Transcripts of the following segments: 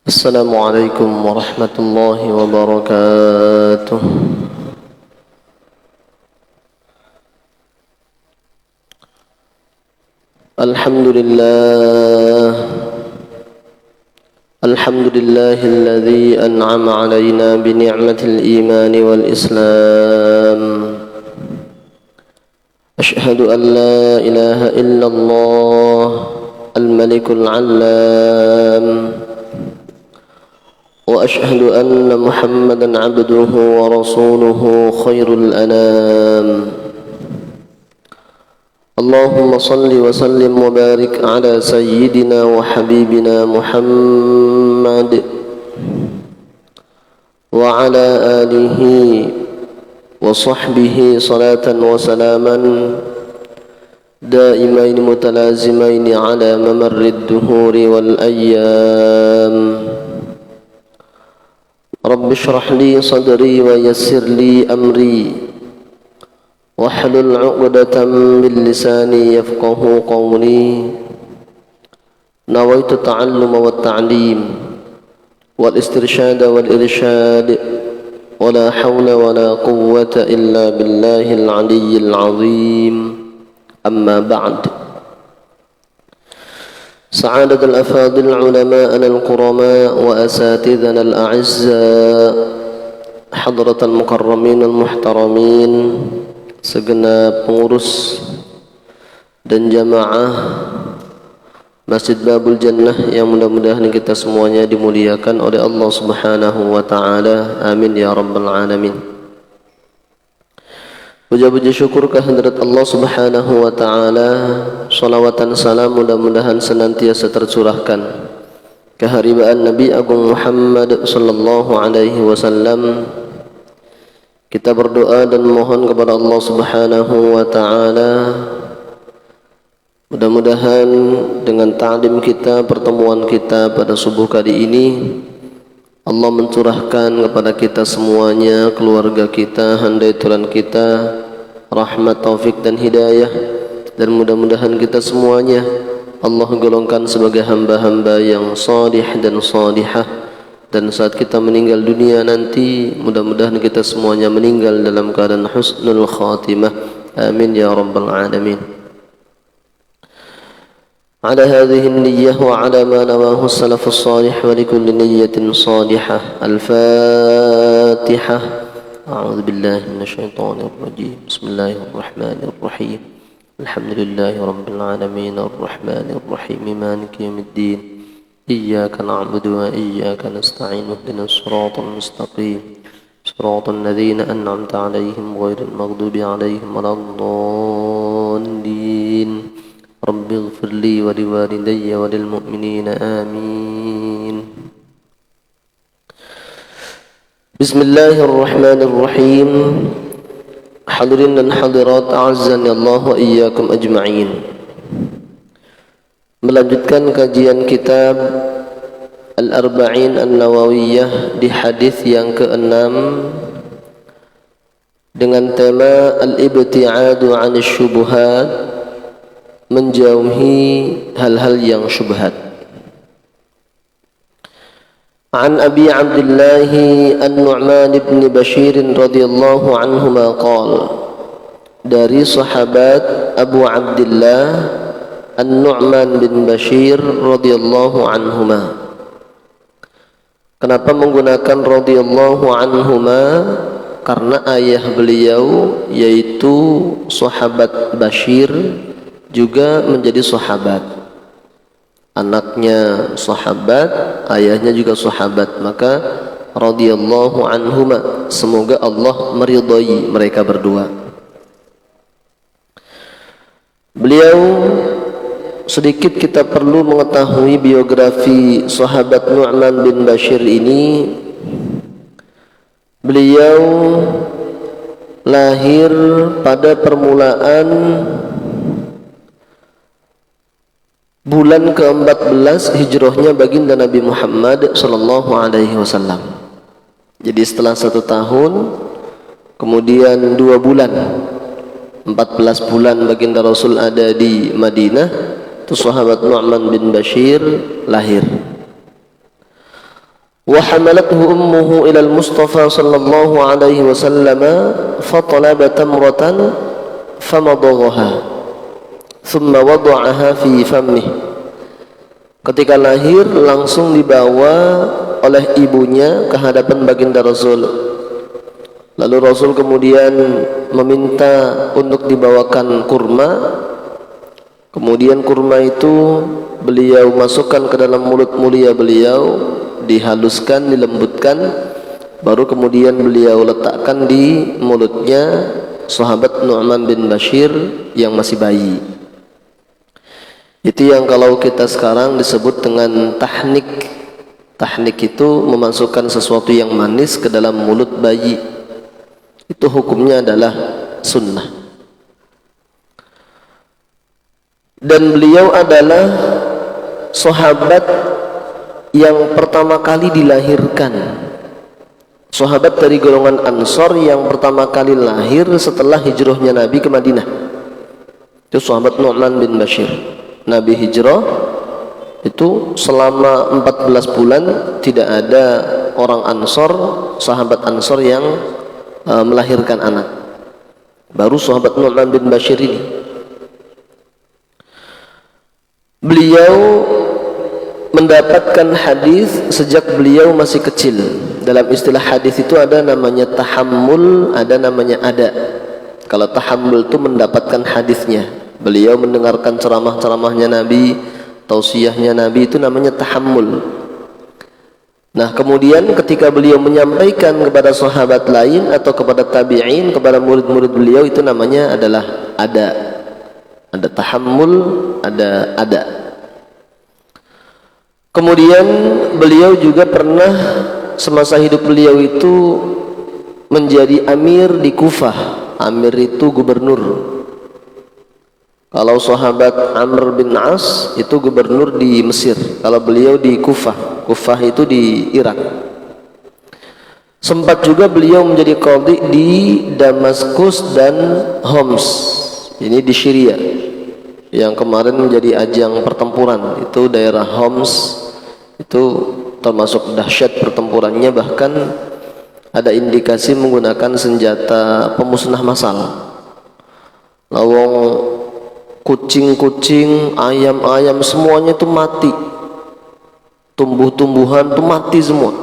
السلام عليكم ورحمة الله وبركاته. الحمد لله الذي أنعم علينا بنعمة الإيمان والإسلام. أشهد أن لا إله إلا الله الملك العلام، وأشهد أن محمدًا عبده ورسوله خير الأنام. اللهم صل وسلم وبارك على سيدنا وحبيبنا محمد وعلى آله وصحبه صلاة وسلاما دائمين متلازمين على ممر الدهور والأيام. رب اشرح لي صدري ويسر لي أمري واحلل عقدة من لساني يفقه قولي. نويت التعلم والتعليم والاسترشاد والإرشاد، ولا حول ولا قوة إلا بالله العلي العظيم. أما بعد، سعادة الأفاضل علماءنا الكرماء وأساتذنا الأعزاء، حضرة المكرمين المحترمين، segenap pengurus dan jamaah Masjid Babul Jannah yang mudah-mudahan kita semuanya dimuliakan oleh Allah Subhanahu wa taala. Amin ya rabbal alamin. Puja-puji syukur kehadirat Allah Subhanahu wa taala. Salawat dan salam mudah-mudahan senantiasa tercurahkan keharibaan Nabi Agung Muhammad sallallahu alaihi wasallam. Kita berdoa dan mohon kepada Allah Subhanahu wa taala, mudah-mudahan dengan ta'lim kita, pertemuan kita pada subuh kali ini, Allah mencurahkan kepada kita semuanya, keluarga kita, handai tulan kita, rahmat, taufik dan hidayah, dan mudah-mudahan kita semuanya Allah golongkan sebagai hamba-hamba yang salih dan salihah. Dan saat kita meninggal dunia nanti, mudah-mudahan kita semuanya meninggal dalam keadaan husnul khatimah. Amin ya rabbal alamin. Ala hadhihi an-niyyah wa ala ma nawahu as-salafus salih wa likulli niyyatin salihah. Al-Fatihah. A'udzu billahi minasyaitonir rajim. Bismillahirrahmanirrahim. Alhamdulillahi rabbil alamin arrahmanir rahim maliki yaumiddin. إياك نعبد وإياك نستعين اهدنا الصراط المستقيم صراط الذين أنعمت عليهم غير المغضوب عليهم ولا الضالين رب اغفر لي ولوالدي وللمؤمنين آمين. بسم الله الرحمن الرحيم. حاضرين dan hadirat أعزني الله وإياكم أجمعين. Melanjutkan kajian kitab Al-Arba'in An-Nawawiyah di hadis yang ke-6 dengan tema Al-Ibti'adu 'anil syubhat, menjauhi hal-hal yang syubhat. An Abi Abdullah An-Nu'man bin Bashir radhiyallahu anhuma qala, dari sahabat Abu Abdullah An-Nu'man bin Bashir radhiyallahu anhuma. Kenapa menggunakan radhiyallahu anhuma? Karena ayah beliau yaitu sahabat Bashir juga menjadi sahabat. Anaknya sahabat, ayahnya juga sahabat, maka radhiyallahu anhuma, semoga Allah meridhai mereka berdua. Beliau, sedikit kita perlu mengetahui biografi sahabat Nu'man bin Bashir ini. Beliau lahir pada permulaan bulan ke-14 hijrahnya baginda Nabi Muhammad sallallahu alaihi wasallam. Jadi setelah 1 tahun, kemudian 2 bulan, 14 bulan baginda Rasul ada di Madinah, itu sahabat Nu'man bin Bashir lahir. wa hamalathu ummuhu ila al-Mustafa sallallahu alaihi wasallam fatalaba tamratan famadaghaha thumma wada'aha fi fammih. Ketika lahir langsung dibawa oleh ibunya ke hadapan baginda Rasul. Lalu Rasul kemudian meminta untuk dibawakan kurma. Kemudian kurma itu beliau masukkan ke dalam mulut mulia beliau, dihaluskan, dilembutkan, baru kemudian beliau letakkan di mulutnya sahabat Nu'man bin Bashir yang masih bayi. Itu yang kalau kita sekarang disebut dengan tahnik. Tahnik itu memasukkan sesuatu yang manis ke dalam mulut bayi. Itu hukumnya adalah sunnah. Dan beliau adalah sahabat yang pertama kali dilahirkan, sahabat dari golongan Ansor yang pertama kali lahir setelah hijrahnya Nabi ke Madinah. Itu sahabat Nu'man bin Bashir. Nabi hijrah itu selama 14 bulan tidak ada orang Ansor, sahabat Ansor yang melahirkan anak. Baru sahabat Nu'man bin Bashir ini. Beliau mendapatkan hadis sejak beliau masih kecil. Dalam istilah hadis itu ada namanya tahammul, ada namanya ada. Kalau tahammul itu mendapatkan hadisnya. Beliau mendengarkan ceramah-ceramahnya Nabi, tausiahnya Nabi, itu namanya tahammul. Nah, kemudian ketika beliau menyampaikan kepada sahabat lain atau kepada tabi'in, kepada murid-murid beliau, itu namanya adalah ada. Ada tahammul, ada. Kemudian beliau juga pernah semasa hidup beliau itu menjadi amir di Kufah. Amir itu gubernur. Kalau sahabat Amr bin As itu gubernur di Mesir. Kalau beliau di Kufah. Kufah itu di Irak. Sempat juga beliau menjadi qadhi di Damaskus dan Homs. Ini di Syria. Yang kemarin menjadi ajang pertempuran. Itu daerah Homs. Itu termasuk dahsyat pertempurannya. Bahkan ada indikasi menggunakan senjata pemusnah massal. Lawang kucing-kucing, ayam-ayam semuanya itu mati. Tumbuh-tumbuhan itu mati semua.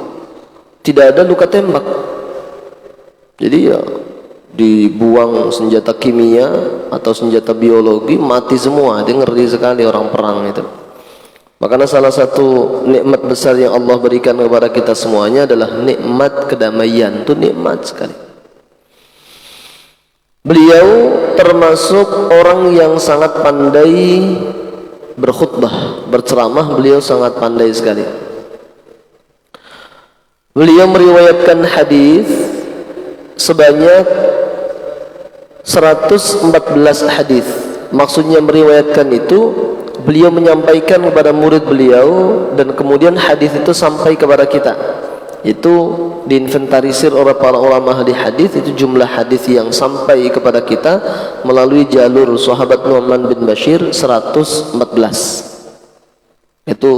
Tidak ada luka tembak. Jadi ya dibuang senjata kimia atau senjata biologi, mati semua. Dia ngeri sekali orang perang itu. Makanya salah satu nikmat besar yang Allah berikan kepada kita semuanya adalah nikmat kedamaian. Itu nikmat sekali. Beliau termasuk orang yang sangat pandai berkhutbah, berceramah. Beliau sangat pandai sekali. Beliau meriwayatkan hadis sebanyak 114 hadis. Maksudnya meriwayatkan itu beliau menyampaikan kepada murid beliau dan kemudian hadis itu sampai kepada kita. Itu diinventarisir oleh para ulama ahli hadis. Itu jumlah hadis yang sampai kepada kita melalui jalur sahabat Nu'man bin Bashir 114. Itu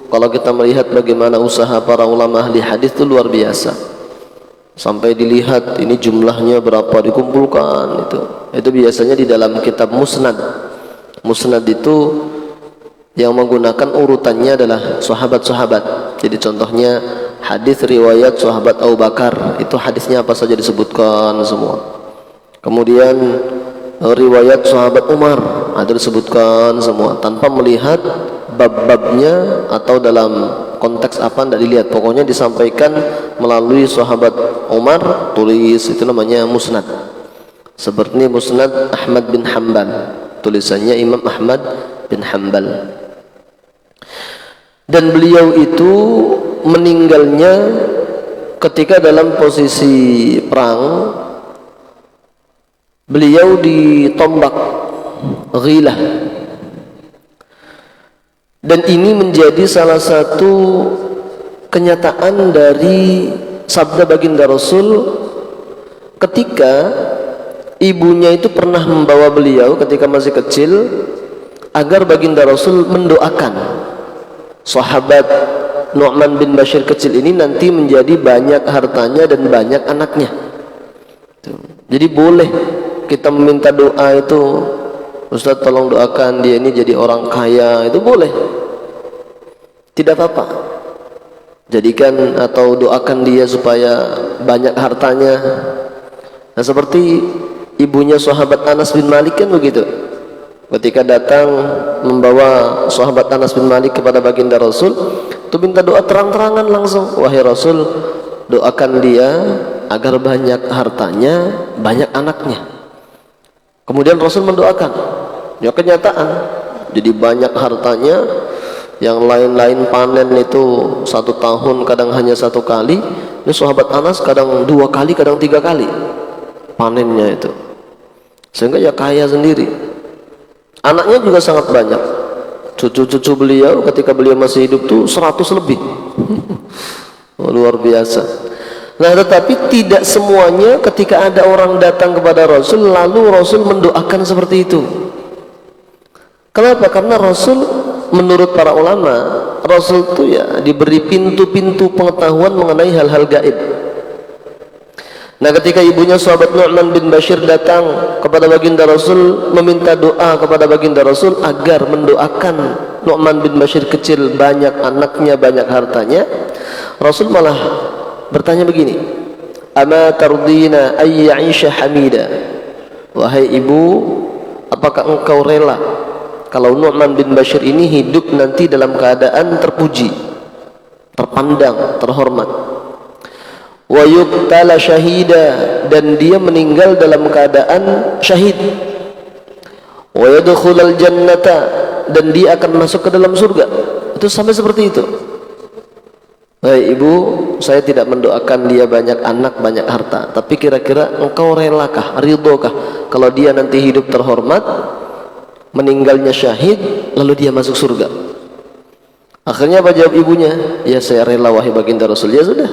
kalau kita melihat bagaimana usaha para ulama ahli hadis itu luar biasa. Sampai dilihat ini jumlahnya berapa dikumpulkan itu biasanya di dalam kitab musnad. Musnad itu yang menggunakan urutannya adalah sahabat-sahabat. Jadi contohnya hadis riwayat sahabat Abu Bakar, itu hadisnya apa saja disebutkan semua. Kemudian riwayat sahabat Umar ada disebutkan semua tanpa melihat bab-babnya atau dalam konteks apa tidak dilihat. Pokoknya disampaikan melalui sahabat Umar, tulis, itu namanya musnad. Seperti musnad Ahmad bin Hanbal, tulisannya Imam Ahmad bin Hanbal. Dan beliau itu meninggalnya ketika dalam posisi perang. Beliau ditombak ghilah, dan ini menjadi salah satu kenyataan dari sabda baginda Rasul ketika ibunya itu pernah membawa beliau ketika masih kecil agar baginda Rasul mendoakan sahabat Nu'man bin Bashir kecil ini nanti menjadi banyak hartanya dan banyak anaknya. Jadi boleh kita meminta doa itu, Ustaz tolong doakan dia ini jadi orang kaya, itu boleh, tidak apa-apa. Jadikan atau doakan dia supaya banyak hartanya. Nah, seperti ibunya sahabat Anas bin Malik kan begitu. Ketika datang membawa sahabat Anas bin Malik kepada baginda Rasul, itu minta doa terang-terangan langsung, wahai Rasul, doakan dia agar banyak hartanya, banyak anaknya. Kemudian Rasul mendoakan, ya kenyataan, jadi banyak hartanya. Yang lain-lain panen itu 1 tahun kadang hanya 1 kali, ini sahabat Anas kadang 2 kali, kadang 3 kali panennya itu, sehingga ya kaya sendiri. Anaknya juga sangat banyak. Cucu-cucu beliau ketika beliau masih hidup tuh 100 lebih. Luar biasa. Nah, tetapi tidak semuanya ketika ada orang datang kepada Rasul lalu Rasul mendoakan seperti itu. Kenapa? Karena Rasul, menurut para ulama, Rasul itu ya diberi pintu-pintu pengetahuan mengenai hal-hal gaib. Nah, ketika ibunya sahabat Nu'man bin Bashir datang kepada baginda Rasul meminta doa kepada baginda Rasul agar mendoakan Nu'man bin Bashir kecil banyak anaknya, banyak hartanya, Rasul malah bertanya begini, ama tardina ay ya'isha hamida, wahai ibu, apakah engkau rela kalau Nu'man bin Bashir ini hidup nanti dalam keadaan terpuji, terpandang, terhormat, wa yuqtala syahida, dan dia meninggal dalam keadaan syahid, wa yadkhulul jannata, dan dia akan masuk ke dalam surga. Itu sampai seperti itu. Baik ibu, saya tidak mendoakan dia banyak anak, banyak harta, tapi kira-kira engkau relakah, ridhokah kalau dia nanti hidup terhormat, meninggalnya syahid, lalu dia masuk surga? Akhirnya apa jawab ibunya? Ya saya rela wahai baginda Rasul. Ya sudah.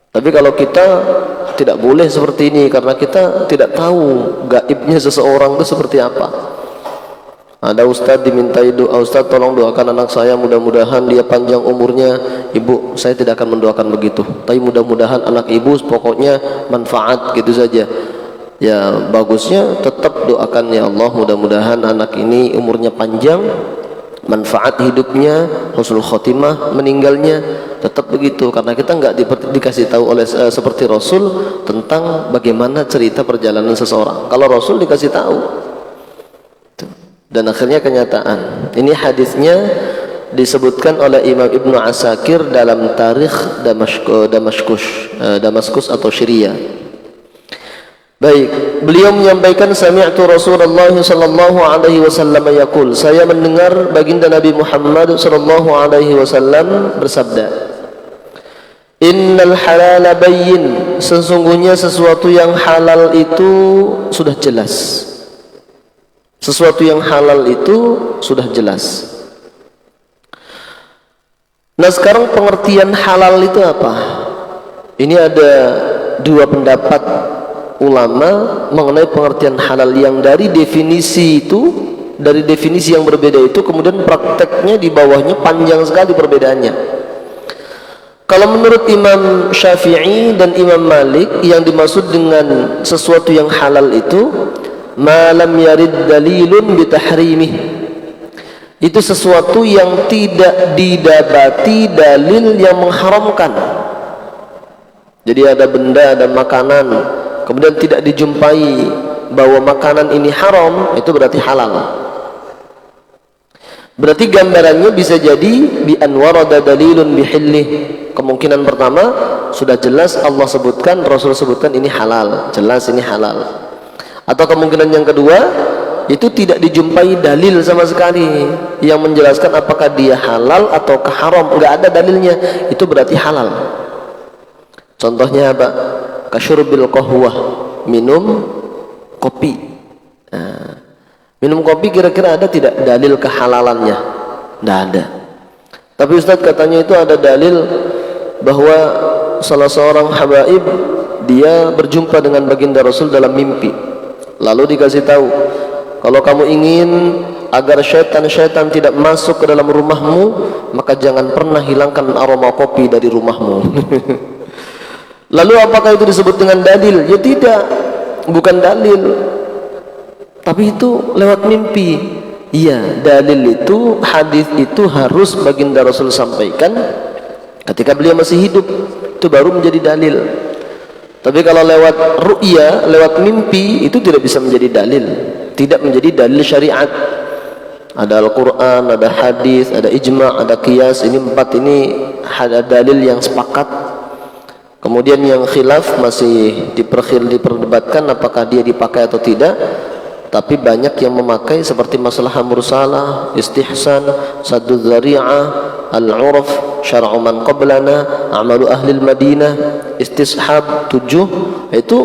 Tapi kalau kita tidak boleh seperti ini, karena kita tidak tahu gaibnya seseorang itu seperti apa. Ada ustaz dimintai doa, ustaz tolong doakan anak saya mudah-mudahan dia panjang umurnya. Ibu, saya tidak akan mendoakan begitu, tapi mudah-mudahan anak ibu pokoknya manfaat gitu saja. Ya bagusnya tetap doakan, ya Allah mudah-mudahan anak ini umurnya panjang, manfaat hidupnya, husnul khotimah meninggalnya, tetap begitu. Karena kita nggak dikasih tahu oleh seperti Rasul tentang bagaimana cerita perjalanan seseorang. Kalau Rasul dikasih tahu. Dan akhirnya kenyataan. Ini hadisnya disebutkan oleh Imam Ibnu Asakir dalam Tarikh Damaskus atau Syria. Baik, beliau menyampaikan sami'tu Rasulullah sallallahu alaihi wasallam yaqul, saya mendengar baginda Nabi Muhammad sallallahu alaihi wasallam bersabda, innal halala bayyin, sesungguhnya sesuatu yang halal itu sudah jelas. Sesuatu yang halal itu sudah jelas. Nah, sekarang pengertian halal itu apa? Ini ada 2 pendapat ulama mengenai pengertian halal, yang dari definisi itu, dari definisi yang berbeda itu, kemudian prakteknya di bawahnya panjang sekali perbedaannya. Kalau menurut Imam Syafi'i dan Imam Malik, yang dimaksud dengan sesuatu yang halal itu ma lam yarid dalilun bitahrimih, itu sesuatu yang tidak didapati dalil yang mengharamkan. Jadi ada benda, ada makanan, kemudian tidak dijumpai bahwa makanan ini haram, itu berarti halal. Berarti gambarannya bisa jadi bi anwarada dalilun bihillih. Kemungkinan pertama sudah jelas Allah sebutkan, Rasul sebutkan ini halal, jelas ini halal. Atau kemungkinan yang kedua, itu tidak dijumpai dalil sama sekali yang menjelaskan apakah dia halal atau haram, enggak ada dalilnya, itu berarti halal. Contohnya apa? Kasyurbil qahwah, minum kopi. Nah, minum kopi kira-kira ada tidak dalil kehalalannya? Tidak ada. Tapi Ustaz katanya itu ada dalil bahwa salah seorang habaib dia berjumpa dengan baginda Rasul dalam mimpi. Lalu dikasih tahu, kalau kamu ingin agar syaitan-syaitan tidak masuk ke dalam rumahmu, maka jangan pernah hilangkan aroma kopi dari rumahmu. Lalu apakah itu disebut dengan dalil? Ya tidak, bukan dalil, tapi itu lewat mimpi. Iya, dalil itu, hadis itu harus baginda Rasul sampaikan ketika beliau masih hidup, itu baru menjadi dalil. Tapi kalau lewat ru'ya, lewat mimpi, itu tidak bisa menjadi dalil, tidak menjadi dalil syariat. Ada Al-Quran, ada hadis, ada ijma', ada qiyas. Ini empat ini ada dalil yang sepakat. Kemudian yang khilaf masih diperdebatkan apakah dia dipakai atau tidak. Tapi banyak yang memakai seperti masalah mursalah, istihsan, saddu dzari'ah, al-urf, syar'u man qablana, amalu ahli Madinah, istishab 7. Itu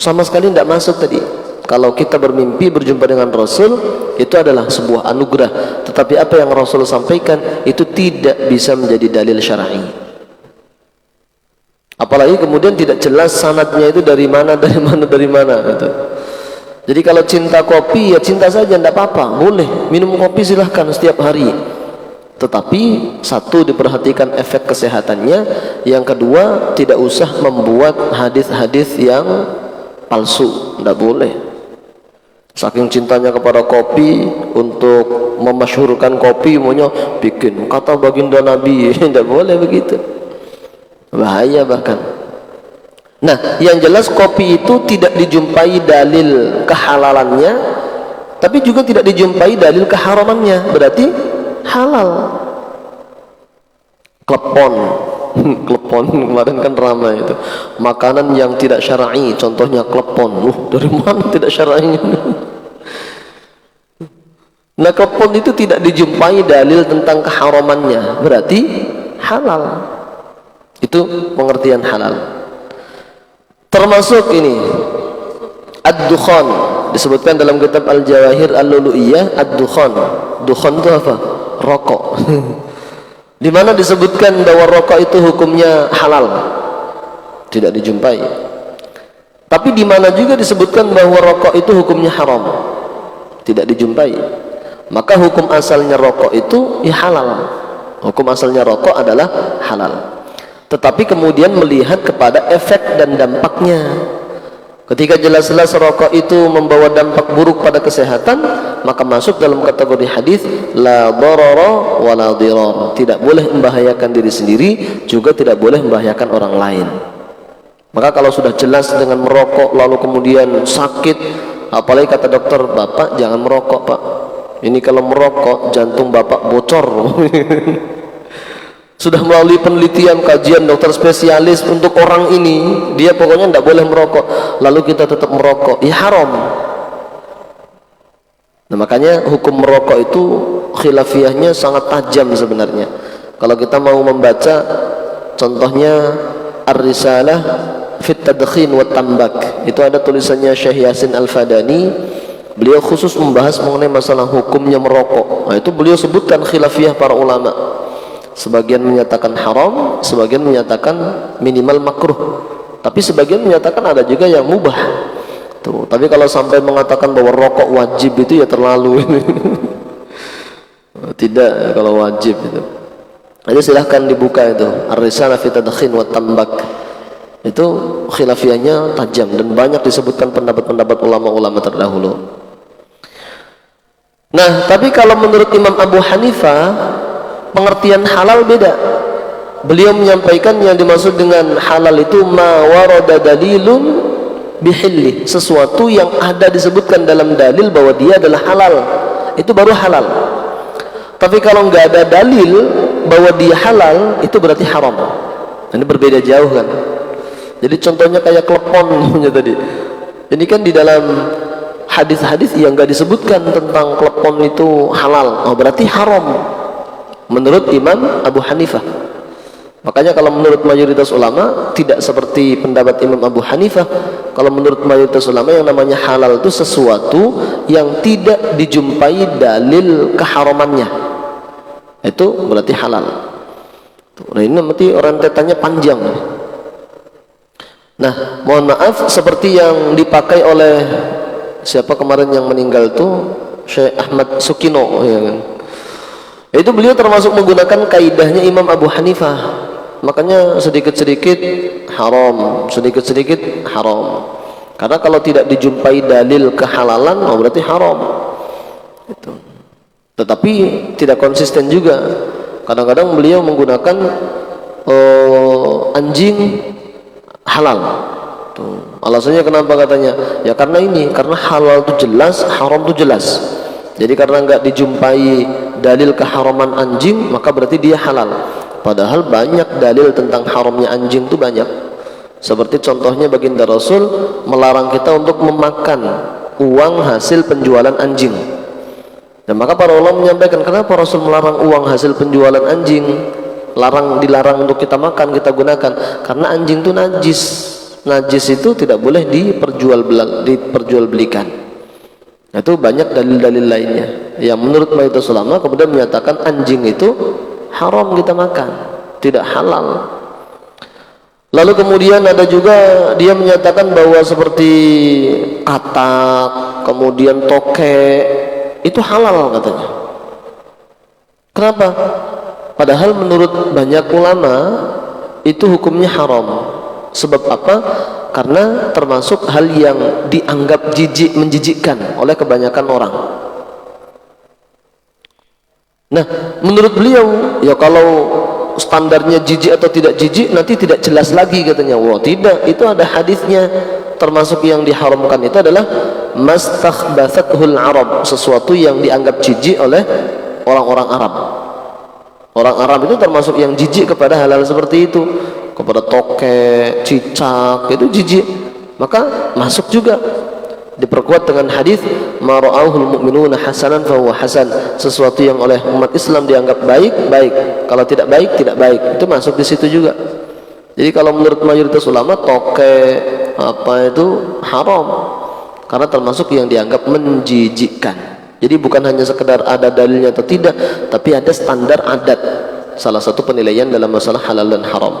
sama sekali tidak masuk tadi. Kalau kita bermimpi berjumpa dengan Rasul, itu adalah sebuah anugerah. Tetapi apa yang Rasul sampaikan itu tidak bisa menjadi dalil syar'i. Apalagi kemudian tidak jelas sanadnya itu dari mana gitu. Jadi kalau cinta kopi, ya cinta saja, tidak apa-apa, boleh minum kopi silahkan setiap hari. Tetapi satu, diperhatikan efek kesehatannya. Yang kedua, tidak usah membuat hadis-hadis yang palsu, tidak boleh. Saking cintanya kepada kopi, untuk memasyhurkan kopi maunya bikin kata baginda Nabi. Tidak boleh begitu, bahaya bahkan. Nah, yang jelas kopi itu tidak dijumpai dalil kehalalannya, tapi juga tidak dijumpai dalil keharamannya, berarti halal. Klepon, klepon kemarin kan ramai itu, makanan yang tidak syar'i, contohnya klepon. Dari mana tidak syar'inya? Nah, klepon itu tidak dijumpai dalil tentang keharamannya, berarti halal. Itu pengertian halal. Termasuk ini ad-dukhan, disebutkan dalam kitab Al-Jawahir Al-Lulu'iyah. Ad-dukhan, dukhan itu apa? Rokok. Di mana disebutkan bahwa rokok itu hukumnya halal? Tidak dijumpai. Tapi di mana juga disebutkan bahwa rokok itu hukumnya haram? Tidak dijumpai. Maka hukum asalnya rokok itu ya halal. Hukum asalnya rokok adalah halal. Tetapi kemudian melihat kepada efek dan dampaknya. Ketika jelas-jelas rokok itu membawa dampak buruk pada kesehatan, maka masuk dalam kategori hadis la darara wa la dirar. Tidak boleh membahayakan diri sendiri, juga tidak boleh membahayakan orang lain. Maka kalau sudah jelas dengan merokok lalu kemudian sakit, apalagi kata dokter, "Bapak jangan merokok, Pak. Ini kalau merokok jantung Bapak bocor." Sudah melalui penelitian, kajian dokter spesialis untuk orang ini, dia pokoknya tidak boleh merokok, lalu kita tetap merokok, ya haram. Nah, makanya hukum merokok itu khilafiyahnya sangat tajam sebenarnya. Kalau kita mau membaca contohnya Ar-Risalah fit Tadkhin wa Tambak, itu ada tulisannya Syekh Yasin Al-Fadani. Beliau khusus membahas mengenai masalah hukumnya merokok. Nah, itu beliau sebutkan khilafiyah para ulama. Sebagian menyatakan haram, sebagian menyatakan minimal makruh, tapi sebagian menyatakan ada juga yang mubah. Tuh, tapi kalau sampai mengatakan bahwa rokok wajib itu ya terlalu. Tidak, kalau wajib itu. Jadi silahkan dibuka itu Ar-Risalah fi Tadkhin wa Tambak. Itu khilafiyahnya tajam dan banyak disebutkan pendapat-pendapat ulama-ulama terdahulu. Nah, tapi kalau menurut Imam Abu Hanifah, pengertian halal beda. Beliau menyampaikan yang dimaksud dengan halal itu ma warada dalilun bihilli, sesuatu yang ada disebutkan dalam dalil bahwa dia adalah halal, itu baru halal. Tapi kalau nggak ada dalil bahwa dia halal, itu berarti haram. Ini berbeda jauh kan. Jadi contohnya kayak klepon tadi. Ini kan di dalam hadis-hadis yang nggak disebutkan tentang klepon itu halal, oh berarti haram menurut Imam Abu Hanifah. Makanya kalau menurut mayoritas ulama tidak seperti pendapat Imam Abu Hanifah. Kalau menurut mayoritas ulama yang namanya halal itu sesuatu yang tidak dijumpai dalil keharamannya, itu berarti halal. Nah, ini nanti rentetannya panjang. Nah, mohon maaf, seperti yang dipakai oleh siapa kemarin yang meninggal tuh, Syekh Ahmad Sukino, ya kan. Itu beliau termasuk menggunakan kaidahnya Imam Abu Hanifah. Makanya sedikit-sedikit haram, sedikit-sedikit haram. Karena kalau tidak dijumpai dalil kehalalan, oh berarti haram. Itu. Tetapi tidak konsisten juga. Kadang-kadang beliau menggunakan anjing halal. Tuh. Alasannya kenapa katanya? Ya karena ini, karena halal itu jelas, haram itu jelas. Jadi karena nggak dijumpai dalil keharaman anjing, maka berarti dia halal. Padahal banyak dalil tentang haramnya anjing itu banyak. Seperti contohnya baginda Rasul melarang kita untuk memakan uang hasil penjualan anjing. Dan maka para ulama menyampaikan, kenapa Rasul melarang uang hasil penjualan anjing? Dilarang untuk kita makan, kita gunakan. Karena anjing itu najis. Najis itu tidak boleh diperjualbelikan. Itu banyak dalil-dalil lainnya yang menurut mayoritas ulama kemudian menyatakan anjing itu haram kita makan, tidak halal. Lalu kemudian ada juga dia menyatakan bahwa seperti katak, kemudian tokek itu halal katanya. Kenapa? Padahal menurut banyak ulama itu hukumnya haram. Sebab apa? Karena termasuk hal yang dianggap jijik, menjijikkan oleh kebanyakan orang. Nah, menurut beliau, ya kalau standarnya jijik atau tidak jijik nanti tidak jelas lagi katanya. Wah, tidak, itu ada hadisnya. Termasuk yang diharamkan itu adalah mastakhbathathul Arab, sesuatu yang dianggap jijik oleh orang-orang Arab. Orang Arab itu termasuk yang jijik kepada hal-hal seperti itu, kepada tokek, cicak, itu jijik. Maka masuk juga, diperkuat dengan hadis ma ra'ahul mu'minuna hasanan fa huwa hasan, sesuatu yang oleh umat Islam dianggap baik, baik. Kalau tidak baik, tidak baik. Itu masuk di situ juga. Jadi kalau menurut mayoritas ulama tokek apa itu haram karena termasuk yang dianggap menjijikkan. Jadi bukan hanya sekedar ada dalilnya atau tidak, tapi ada standar adat. Salah satu penilaian dalam masalah halal dan haram.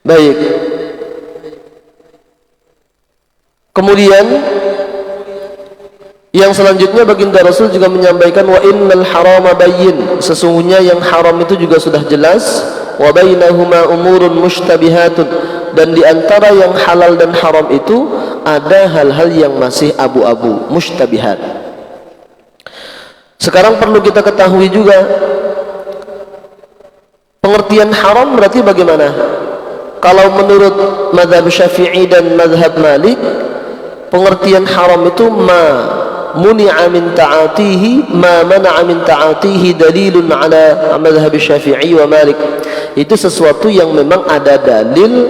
Baik. Kemudian yang selanjutnya baginda Rasul juga menyampaikan wa innal harama bayyin, sesungguhnya yang haram itu juga sudah jelas, wa bainahuma umurun mushtabihatun, dan di antara yang halal dan haram itu ada hal-hal yang masih abu-abu, mushtabihat. Sekarang perlu kita ketahui juga pengertian haram berarti bagaimana? Kalau menurut mazhab Syafi'i dan mazhab Malik, pengertian haram itu ma muni'a min ta'atihi ma mana'a min ta'atihi dalilun ala mazhab Syafi'i wa Malik. Itu sesuatu yang memang ada dalil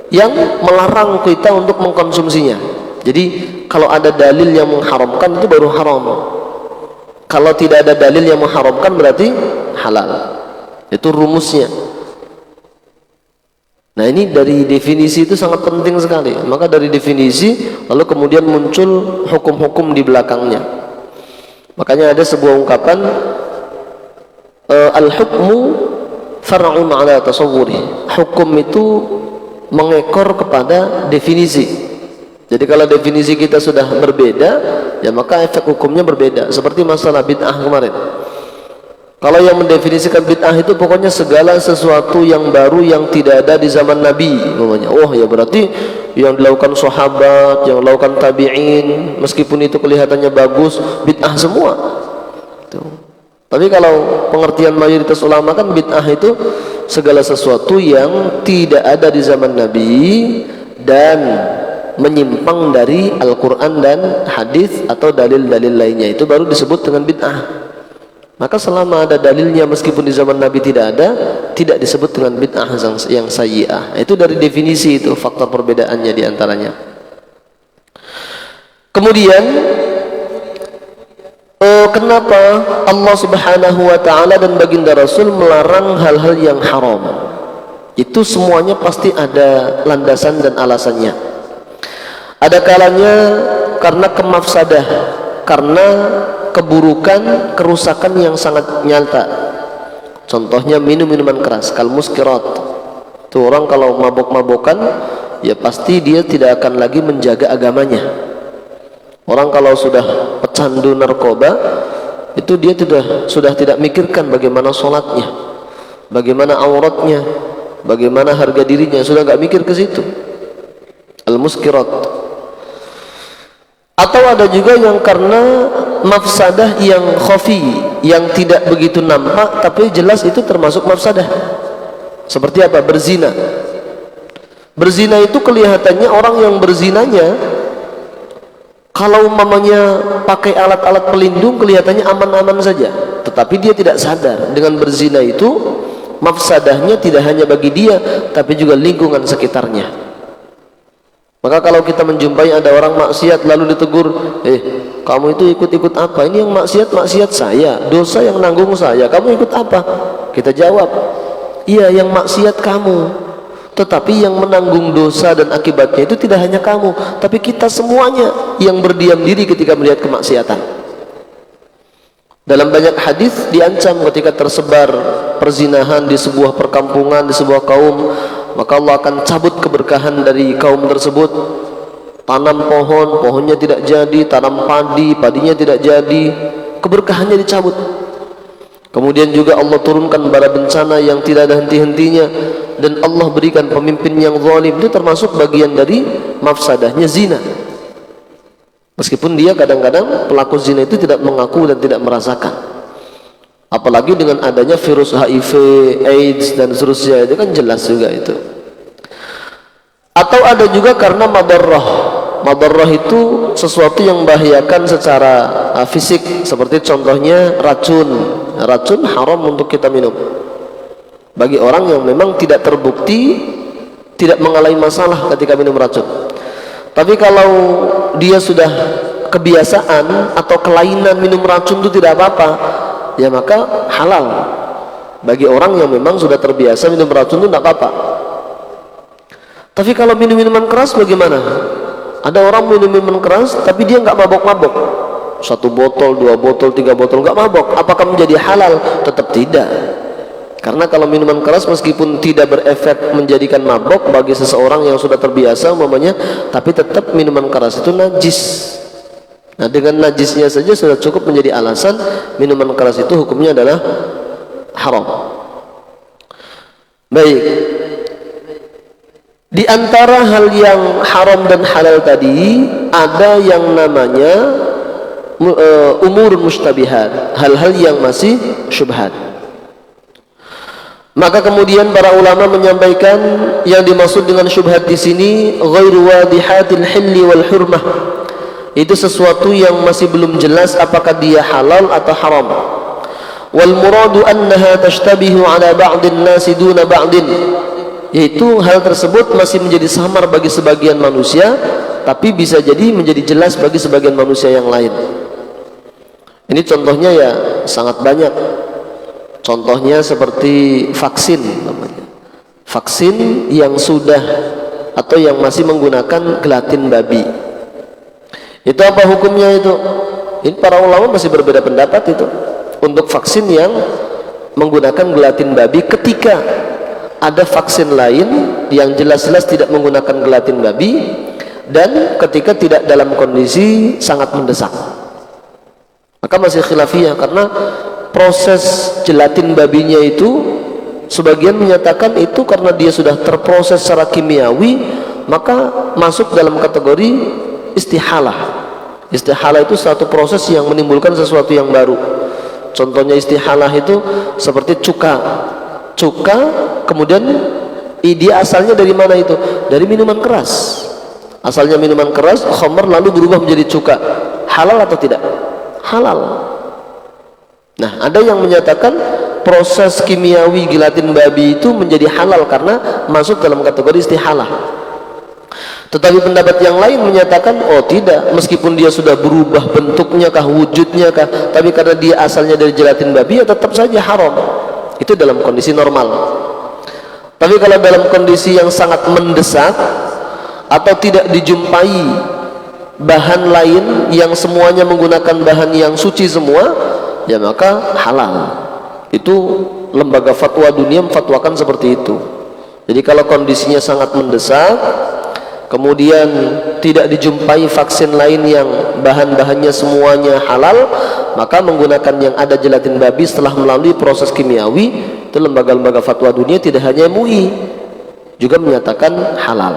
yang melarang kita untuk mengkonsumsinya. Jadi kalau ada dalil yang mengharamkan itu baru haram. Kalau tidak ada dalil yang mengharamkan berarti halal. Itu rumusnya. Nah, ini dari definisi itu sangat penting sekali. Maka dari definisi lalu kemudian muncul hukum-hukum di belakangnya. Makanya ada sebuah ungkapan al-hukmu far'un 'ala tasawwuri. Hukum itu mengekor kepada definisi. Jadi kalau definisi kita sudah berbeda, ya maka efek hukumnya berbeda. Seperti masalah bid'ah kemarin. Kalau yang mendefinisikan bid'ah itu pokoknya segala sesuatu yang baru yang tidak ada di zaman Nabi, namanya. Oh ya berarti yang dilakukan sahabat, yang dilakukan tabi'in, meskipun itu kelihatannya bagus, bid'ah semua. Tuh. Tapi kalau pengertian mayoritas ulama kan bid'ah itu segala sesuatu yang tidak ada di zaman Nabi dan menyimpang dari Al-Quran dan hadis atau dalil-dalil lainnya, itu baru disebut dengan bid'ah. Maka selama ada dalilnya meskipun di zaman Nabi tidak ada, tidak disebut dengan bid'ah yang sayyi'ah. Itu dari definisi itu, faktor perbedaannya diantaranya. Kemudian kenapa Allah Subhanahu wa ta'ala dan baginda Rasul melarang hal-hal yang haram? Itu semuanya pasti ada landasan dan alasannya. Ada kalanya karena kemafsadah, karena keburukan, kerusakan yang sangat nyata. Contohnya minum minuman keras, kal muskirat. Tuh orang kalau mabok-mabokan, ya pasti dia tidak akan lagi menjaga agamanya. Orang kalau sudah pecandu narkoba, itu dia sudah tidak mikirkan bagaimana sholatnya, bagaimana auratnya, bagaimana harga dirinya, sudah nggak mikir ke situ. Al-muskirat. Atau ada juga yang karena mafsadah yang khafi, yang tidak begitu nampak tapi jelas itu termasuk mafsadah. Seperti apa? Berzina. Berzina itu kelihatannya orang yang berzinanya, kalau mamanya pakai alat-alat pelindung kelihatannya aman-aman saja, tetapi dia tidak sadar dengan berzina itu mafsadahnya tidak hanya bagi dia tapi juga lingkungan sekitarnya. Maka kalau kita menjumpai ada orang maksiat lalu ditegur, kamu itu ikut-ikut apa? Ini yang maksiat saya, dosa yang nanggung saya, kamu ikut apa? Kita jawab, iya yang maksiat kamu, tetapi yang menanggung dosa dan akibatnya itu tidak hanya kamu, tapi kita semuanya yang berdiam diri ketika melihat kemaksiatan. Dalam banyak hadis diancam ketika tersebar perzinahan di sebuah perkampungan, di sebuah kaum, maka Allah akan cabut keberkahan dari kaum tersebut. Tanam pohon, pohonnya tidak jadi, tanam padi, padinya tidak jadi, keberkahannya dicabut. Kemudian juga Allah turunkan bala bencana yang tidak ada henti-hentinya, dan Allah berikan pemimpin yang zalim. Itu termasuk bagian dari mafsadahnya zina. Meskipun dia kadang-kadang pelaku zina itu tidak mengaku dan tidak merasakan. Apalagi dengan adanya virus HIV, AIDS dan seterusnya, itu kan jelas juga itu. Atau ada juga karena madarrah. Madarrah itu sesuatu yang membahayakan secara fisik, seperti contohnya racun. Racun haram untuk kita minum bagi orang yang memang tidak terbukti tidak mengalami masalah ketika minum racun. Tapi kalau dia sudah kebiasaan atau kelainan minum racun itu tidak apa-apa, ya maka halal. Bagi orang yang memang sudah terbiasa minum racun itu tidak apa-apa. Tapi kalau minum minuman keras bagaimana? Ada orang minum minuman keras tapi dia nggak mabok-mabok, 1 botol, 2 botol, 3 botol, nggak mabok. Apakah menjadi halal? Tetap tidak. Karena kalau minuman keras meskipun tidak berefek menjadikan mabok bagi seseorang yang sudah terbiasa umpamanya, tapi tetap minuman keras itu najis. Nah, dengan najisnya saja sudah cukup menjadi alasan minuman keras itu hukumnya adalah haram. Baik. Di antara hal yang haram dan halal tadi ada yang namanya umur mustabihat, hal-hal yang masih syubhat. Maka kemudian para ulama menyampaikan yang dimaksud dengan syubhat di sini ghairu wadihatil hilli wal hurmah. Itu sesuatu yang masih belum jelas apakah dia halal atau haram. Wal muradu annaha tashtabihu ala ba'din nasi duna ba'din. Yaitu hal tersebut masih menjadi samar bagi sebagian manusia, tapi bisa jadi menjadi jelas bagi sebagian manusia yang lain. Ini contohnya ya sangat banyak. Contohnya seperti vaksin namanya. Vaksin yang sudah atau yang masih menggunakan gelatin babi. Itu apa hukumnya itu? Ini para ulama masih berbeda pendapat itu. Untuk vaksin yang menggunakan gelatin babi ketika ada vaksin lain yang jelas-jelas tidak menggunakan gelatin babi dan ketika tidak dalam kondisi sangat mendesak. Maka masih khilafiyah karena proses gelatin babinya itu sebagian menyatakan itu karena dia sudah terproses secara kimiawi maka masuk dalam kategori istihalah. Istihalah itu satu proses yang menimbulkan sesuatu yang baru. Contohnya istihalah itu seperti cuka kemudian dia asalnya dari mana itu? Dari minuman keras. Asalnya minuman keras, khamr lalu berubah menjadi cuka. Halal atau tidak? Halal. Nah, ada yang menyatakan proses kimiawi gelatin babi itu menjadi halal karena masuk dalam kategori istihalah. Tetapi pendapat yang lain menyatakan oh tidak, meskipun dia sudah berubah bentuknya kah, wujudnya kah, tapi karena dia asalnya dari gelatin babi ya tetap saja haram. Itu dalam kondisi normal. Tapi kalau dalam kondisi yang sangat mendesak atau tidak dijumpai bahan lain yang semuanya menggunakan bahan yang suci semua, ya maka halal. Itu lembaga fatwa dunia memfatwakan seperti itu. Jadi kalau kondisinya sangat mendesak kemudian tidak dijumpai vaksin lain yang bahan-bahannya semuanya halal, maka menggunakan yang ada gelatin babi setelah melalui proses kimiawi, itu lembaga-lembaga fatwa dunia tidak hanya MUI juga menyatakan halal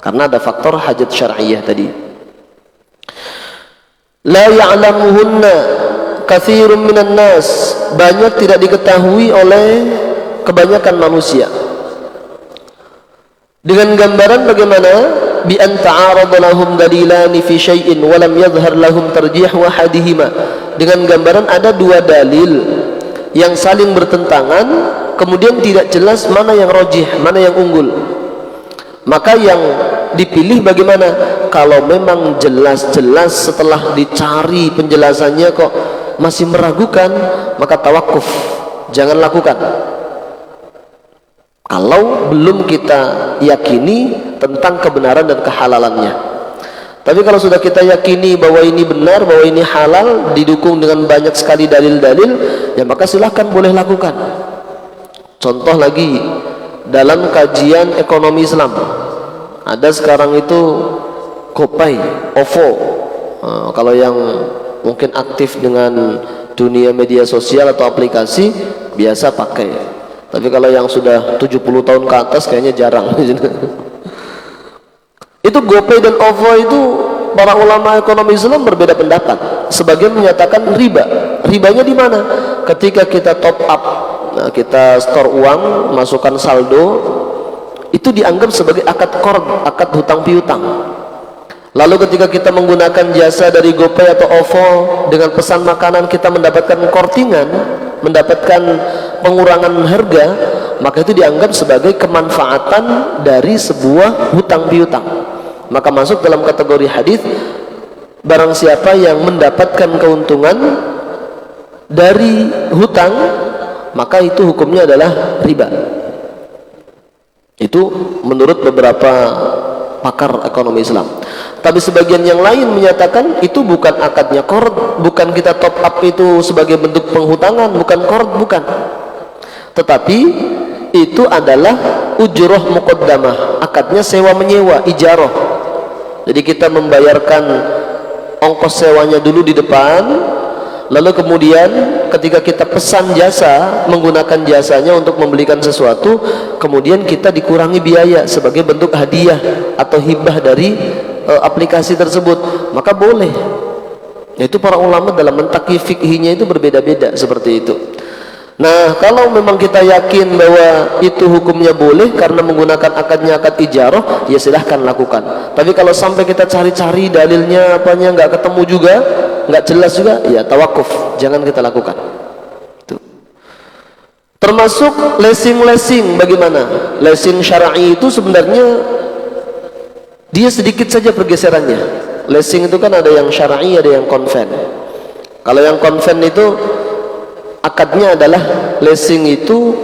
karena ada faktor hajat syar'iyah tadi. La ya'lamuhunna katsirun minan nas, banyak tidak diketahui oleh kebanyakan manusia. Dengan gambaran bagaimana bi an ta'arada lahum dalilani fi syai'in wa lam yadhhar lahum tarjih wahadihima, dengan gambaran ada dua dalil yang saling bertentangan kemudian tidak jelas mana yang rajih, mana yang unggul, maka yang dipilih bagaimana? Kalau memang jelas-jelas setelah dicari penjelasannya kok masih meragukan, maka tawakuf, jangan lakukan. Kalau belum kita yakini tentang kebenaran dan kehalalannya. Tapi kalau sudah kita yakini bahwa ini benar, bahwa ini halal, didukung dengan banyak sekali dalil-dalil, ya maka silahkan boleh lakukan. Contoh lagi, dalam kajian ekonomi Islam, ada sekarang itu GoPay, OVO. Kalau yang mungkin aktif dengan dunia media sosial atau aplikasi, biasa pakai. Tapi kalau yang sudah 70 tahun ke atas kayaknya jarang. Itu GoPay dan OVO itu para ulama ekonomi Islam berbeda pendapat. Sebagian menyatakan riba. Ribanya di mana? Ketika kita top up, kita store uang, masukkan saldo, itu dianggap sebagai akad qard, akad hutang piutang. Lalu ketika kita menggunakan jasa dari GoPay atau OVO dengan pesan makanan, kita mendapatkan kortingan, mendapatkan pengurangan harga, maka itu dianggap sebagai kemanfaatan dari sebuah hutang piutang. Maka masuk dalam kategori hadis, barang siapa yang mendapatkan keuntungan dari hutang, maka itu hukumnya adalah riba. Itu menurut beberapa pakar ekonomi Islam. Tapi sebagian yang lain menyatakan itu bukan akadnya qard, bukan kita top up itu sebagai bentuk penghutangan, bukan qard, bukan. Tetapi itu adalah ujroh muqaddamah, akadnya sewa menyewa, ijarah. Jadi kita membayarkan ongkos sewanya dulu di depan, lalu kemudian ketika kita pesan jasa, menggunakan jasanya untuk membelikan sesuatu, kemudian kita dikurangi biaya sebagai bentuk hadiah atau hibah dari aplikasi tersebut, maka boleh. Itu para ulama dalam mentaki fikihnya itu berbeda-beda seperti itu. Nah, kalau memang kita yakin bahwa itu hukumnya boleh karena menggunakan akadnya akad ijarah, ya silahkan lakukan. Tapi kalau sampai kita cari-cari dalilnya apanya nggak ketemu juga, nggak jelas juga, ya tawakuf, jangan kita lakukan. Tuh. Termasuk lesing-lesing, bagaimana? Lesing syar'i itu sebenarnya dia sedikit saja pergeserannya. Lesing itu kan ada yang syar'i, ada yang konven. Kalau yang konven itu akadnya adalah lesing itu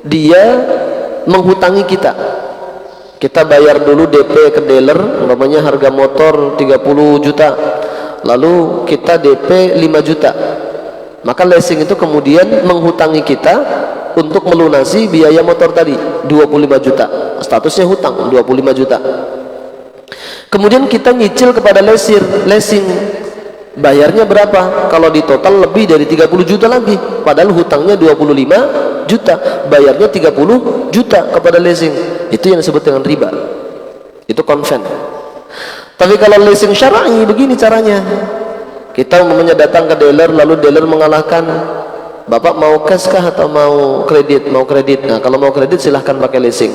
dia menghutangi kita. Kita bayar dulu DP ke dealer, umpamanya harga motor 30 juta. Lalu kita DP 5 juta. Maka lesing itu kemudian menghutangi kita untuk melunasi biaya motor tadi 25 juta. Statusnya hutang 25 juta. Kemudian kita nyicil kepada lesing. Bayarnya berapa? Kalau di total lebih dari 30 juta lagi, padahal hutangnya 25 juta, bayarnya 30 juta kepada lesing. Itu yang disebut dengan riba. Itu konven. Tapi kalau lesing syar'i begini caranya. Kita umpamanya datang ke dealer, lalu dealer mengalahkan, Bapak mau cash kah atau mau kredit? Mau kredit. Nah, kalau mau kredit silahkan pakai lesing.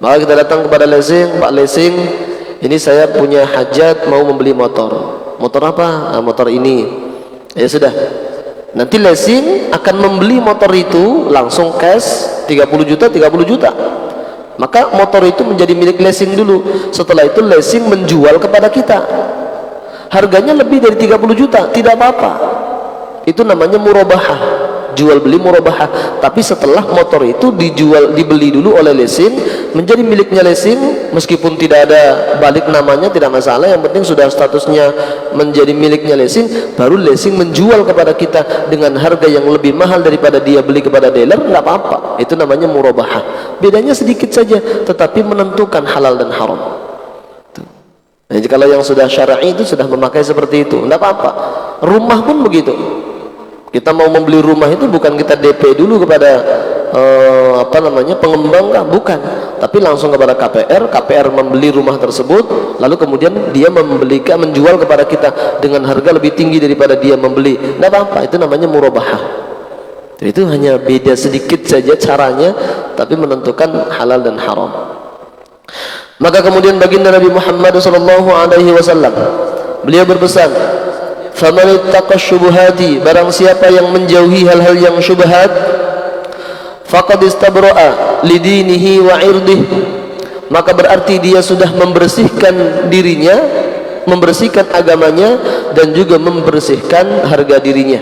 Maka kita datang kepada lesing, Pak lesing, ini saya punya hajat mau membeli motor. Motor apa? Nah, motor ini. Ya sudah. Nanti lesing akan membeli motor itu langsung cash 30 juta, 30 juta. Maka motor itu menjadi milik lesing dulu. Setelah itu lesing menjual kepada kita. Harganya lebih dari 30 juta, tidak apa-apa. Itu namanya murabahah. Jual beli murabahah. Tapi setelah motor itu dibeli dulu oleh lesing, menjadi miliknya lesing, meskipun tidak ada balik namanya tidak masalah, yang penting sudah statusnya menjadi miliknya lesing, baru lesing menjual kepada kita dengan harga yang lebih mahal daripada dia beli kepada dealer, nggak apa-apa. Itu namanya murabahah. Bedanya sedikit saja, tetapi menentukan halal dan haram. Jadi kalau yang sudah syar'i itu sudah memakai seperti itu, tidak apa-apa. Rumah pun begitu. Kita mau membeli rumah itu bukan kita DP dulu kepada pengembang, bukan, tapi langsung kepada KPR membeli rumah tersebut, lalu kemudian dia menjual kepada kita dengan harga lebih tinggi daripada dia membeli. Tidak apa-apa, itu namanya murabahah. Itu hanya beda sedikit saja caranya, tapi menentukan halal dan haram. Maka kemudian baginda Nabi Muhammad SAW, beliau berpesan, "Faman ittaqa syubhati," barang siapa yang menjauhi hal-hal yang syubhat, faqad istabra'a lidinihi wa 'irdihi, maka berarti dia sudah membersihkan dirinya, membersihkan agamanya, dan juga membersihkan harga dirinya.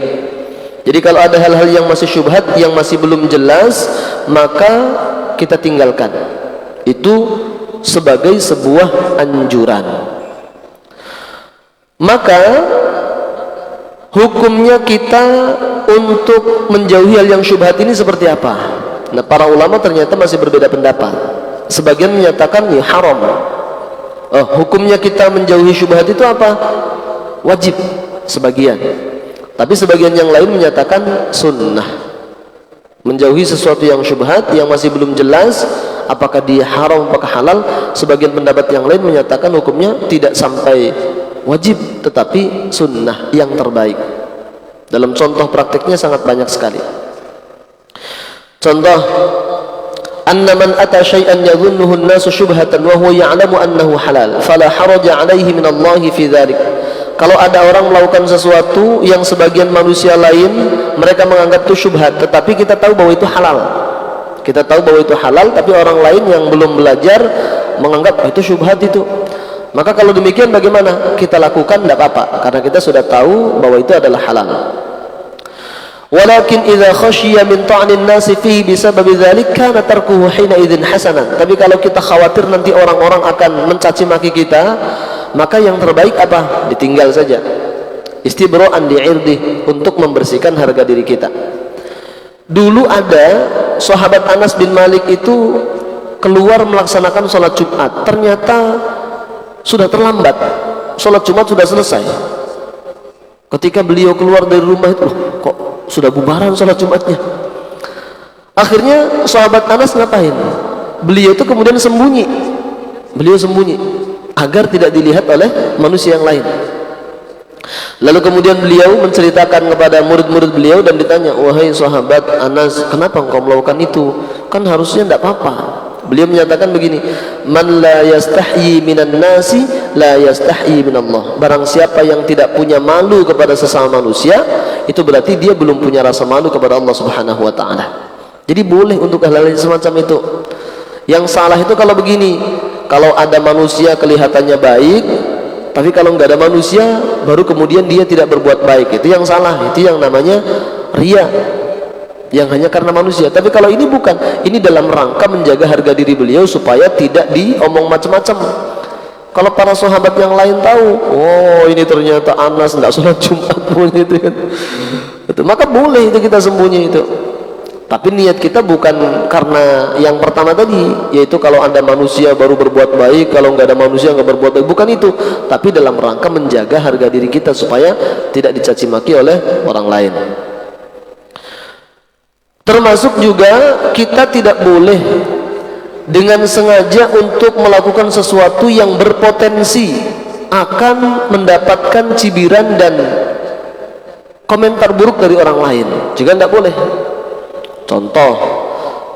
Jadi kalau ada hal-hal yang masih syubhat, yang masih belum jelas, maka kita tinggalkan. Itu sebagai sebuah anjuran. Maka hukumnya kita untuk menjauhi hal yang syubhat ini seperti apa? Nah, para ulama ternyata masih berbeda pendapat. Sebagian menyatakan ya haram. Hukumnya kita menjauhi syubhat itu apa? Wajib sebagian. Tapi sebagian yang lain menyatakan sunnah. Menjauhi sesuatu yang syubhat, yang masih belum jelas apakah dia haram apakah halal. Sebagian pendapat yang lain menyatakan hukumnya tidak sampai wajib, tetapi sunnah yang terbaik. Dalam contoh praktiknya sangat banyak sekali. Contoh, anna man ata syai'an yadhunnuhu an-nasu syubhatan wa huwa ya'lamu annahu halal fala haraja 'alaihi min Allah fi dzalik. Kalau ada orang melakukan sesuatu yang sebagian manusia lain mereka menganggap itu syubhat, tetapi kita tahu bahwa itu halal. Kita tahu bahwa itu halal, tapi orang lain yang belum belajar menganggap itu syubhat itu. Maka kalau demikian bagaimana? Kita lakukan tidak apa-apa, karena kita sudah tahu bahwa itu adalah halal. Walakin idza khashiya min ta'nin nasi fihi bisababi dzalik kana tarkuhu hina idzin hasanan. Tapi kalau kita khawatir nanti orang-orang akan mencaci maki kita, maka yang terbaik apa? Ditinggal saja. Istibra'an li'irdi, untuk membersihkan harga diri kita. Dulu ada sahabat Anas bin Malik itu keluar melaksanakan sholat Jumat, ternyata sudah terlambat, sholat Jumat sudah selesai. Ketika beliau keluar dari rumah itu, kok sudah bubaran sholat Jumatnya. Akhirnya sahabat Anas ngapain? Beliau itu kemudian sembunyi. Beliau sembunyi agar tidak dilihat oleh manusia yang lain. Lalu kemudian beliau menceritakan kepada murid-murid beliau dan ditanya, "Wahai sahabat Anas, kenapa engkau melakukan itu? Kan harusnya tidak apa-apa." Beliau menyatakan begini, "Man la yastahyi minan nasi la yastahyi minallah." Barang siapa yang tidak punya malu kepada sesama manusia, itu berarti dia belum punya rasa malu kepada Allah Subhanahu wa taala. Jadi boleh untuk hal-hal semacam itu. Yang salah itu kalau begini, kalau ada manusia kelihatannya baik, tapi kalau nggak ada manusia baru kemudian dia tidak berbuat baik, itu yang salah. Itu yang namanya riya, yang hanya karena manusia. Tapi kalau ini bukan, ini dalam rangka menjaga harga diri beliau supaya tidak diomong macam-macam. Kalau para sahabat yang lain tahu, oh ini ternyata Anas tidak sholat Jumat gitu kan, itu, maka boleh itu kita sembunyi itu. Tapi niat kita bukan karena yang pertama tadi, yaitu kalau ada manusia baru berbuat baik, kalau nggak ada manusia nggak berbuat baik, bukan itu. Tapi dalam rangka menjaga harga diri kita supaya tidak dicaci maki oleh orang lain. Termasuk juga kita tidak boleh dengan sengaja untuk melakukan sesuatu yang berpotensi akan mendapatkan cibiran dan komentar buruk dari orang lain. Juga tidak boleh. Contoh,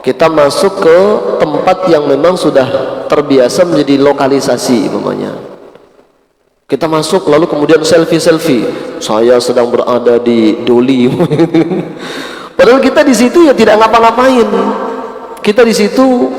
kita masuk ke tempat yang memang sudah terbiasa menjadi lokalisasi, umpamanya. Kita masuk lalu kemudian selfie, saya sedang berada di Doli. Padahal kita di situ ya tidak ngapa-ngapain. Kita di situ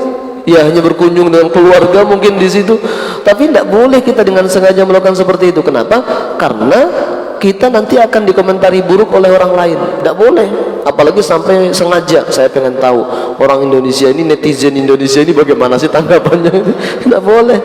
ya hanya berkunjung dengan keluarga mungkin di situ. Tapi tidak boleh kita dengan sengaja melakukan seperti itu. Kenapa? Karena kita nanti akan dikomentari buruk oleh orang lain. Tidak boleh. Apalagi sampai sengaja. Saya pengen tahu orang Indonesia ini, netizen Indonesia ini bagaimana sih tanggapannya. Tidak boleh.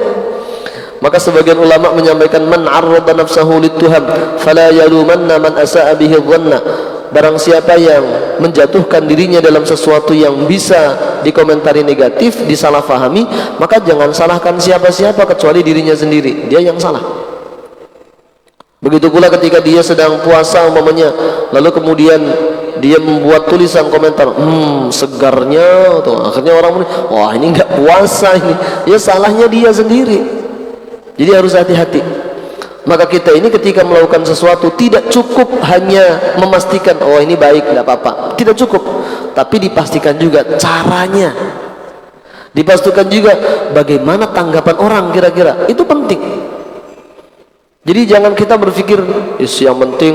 Maka sebagian ulama menyampaikan, man arrada nafsahu lituham fala yalumanna man asa'a bihi dhanna. Barang siapa yang menjatuhkan dirinya dalam sesuatu yang bisa dikomentari negatif, disalahfahami, maka jangan salahkan siapa-siapa kecuali dirinya sendiri. Dia yang salah. Begitu pula ketika dia sedang puasa umpamanya, lalu kemudian dia membuat tulisan komentar, segarnya tuh. Akhirnya orang bilang, wah ini enggak puasa ini. Ya salahnya dia sendiri. Jadi harus hati-hati. Maka kita ini ketika melakukan sesuatu tidak cukup hanya memastikan oh ini baik, tidak apa-apa. Tidak cukup, tapi dipastikan juga caranya. Dipastikan juga bagaimana tanggapan orang kira-kira. Itu penting. Jadi jangan kita berpikir yang penting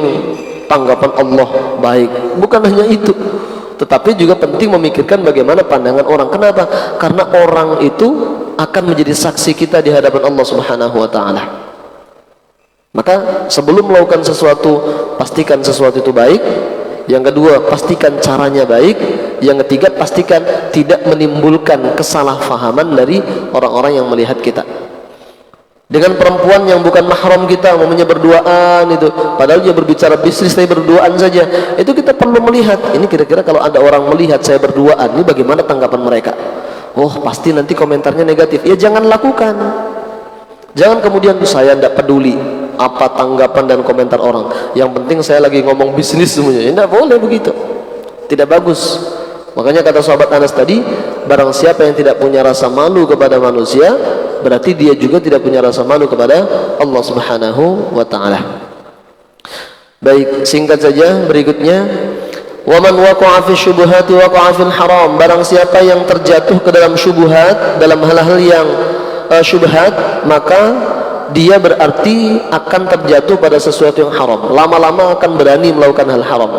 tanggapan Allah baik. Bukan hanya itu, tetapi juga penting memikirkan bagaimana pandangan orang. Kenapa? Karena orang itu akan menjadi saksi kita di hadapan Allah Subhanahu wa taala. Maka sebelum melakukan sesuatu, pastikan sesuatu itu baik. Yang kedua, pastikan caranya baik. Yang ketiga, pastikan tidak menimbulkan kesalahpahaman dari orang-orang yang melihat kita. Dengan perempuan yang bukan mahram kita, umumnya berduaan itu, padahal dia berbicara bisnis tapi berduaan saja, itu kita perlu melihat, ini kira-kira kalau ada orang melihat saya berduaan, ini bagaimana tanggapan mereka? Oh pasti nanti komentarnya negatif. Ya jangan lakukan. Jangan kemudian saya tidak peduli apa tanggapan dan komentar orang, yang penting saya lagi ngomong bisnis semuanya. Tidak boleh begitu, tidak bagus. Makanya kata sahabat Anas tadi, barang siapa yang tidak punya rasa malu kepada manusia, berarti dia juga tidak punya rasa malu kepada Allah Subhanahu wa taala. Baik, singkat saja berikutnya, wa man waqa'a fi syubhati waqa'a fil haram. Barang siapa yang terjatuh ke dalam syubhat, dalam hal-hal yang syubhat, maka dia berarti akan terjatuh pada sesuatu yang haram. Lama-lama akan berani melakukan hal haram.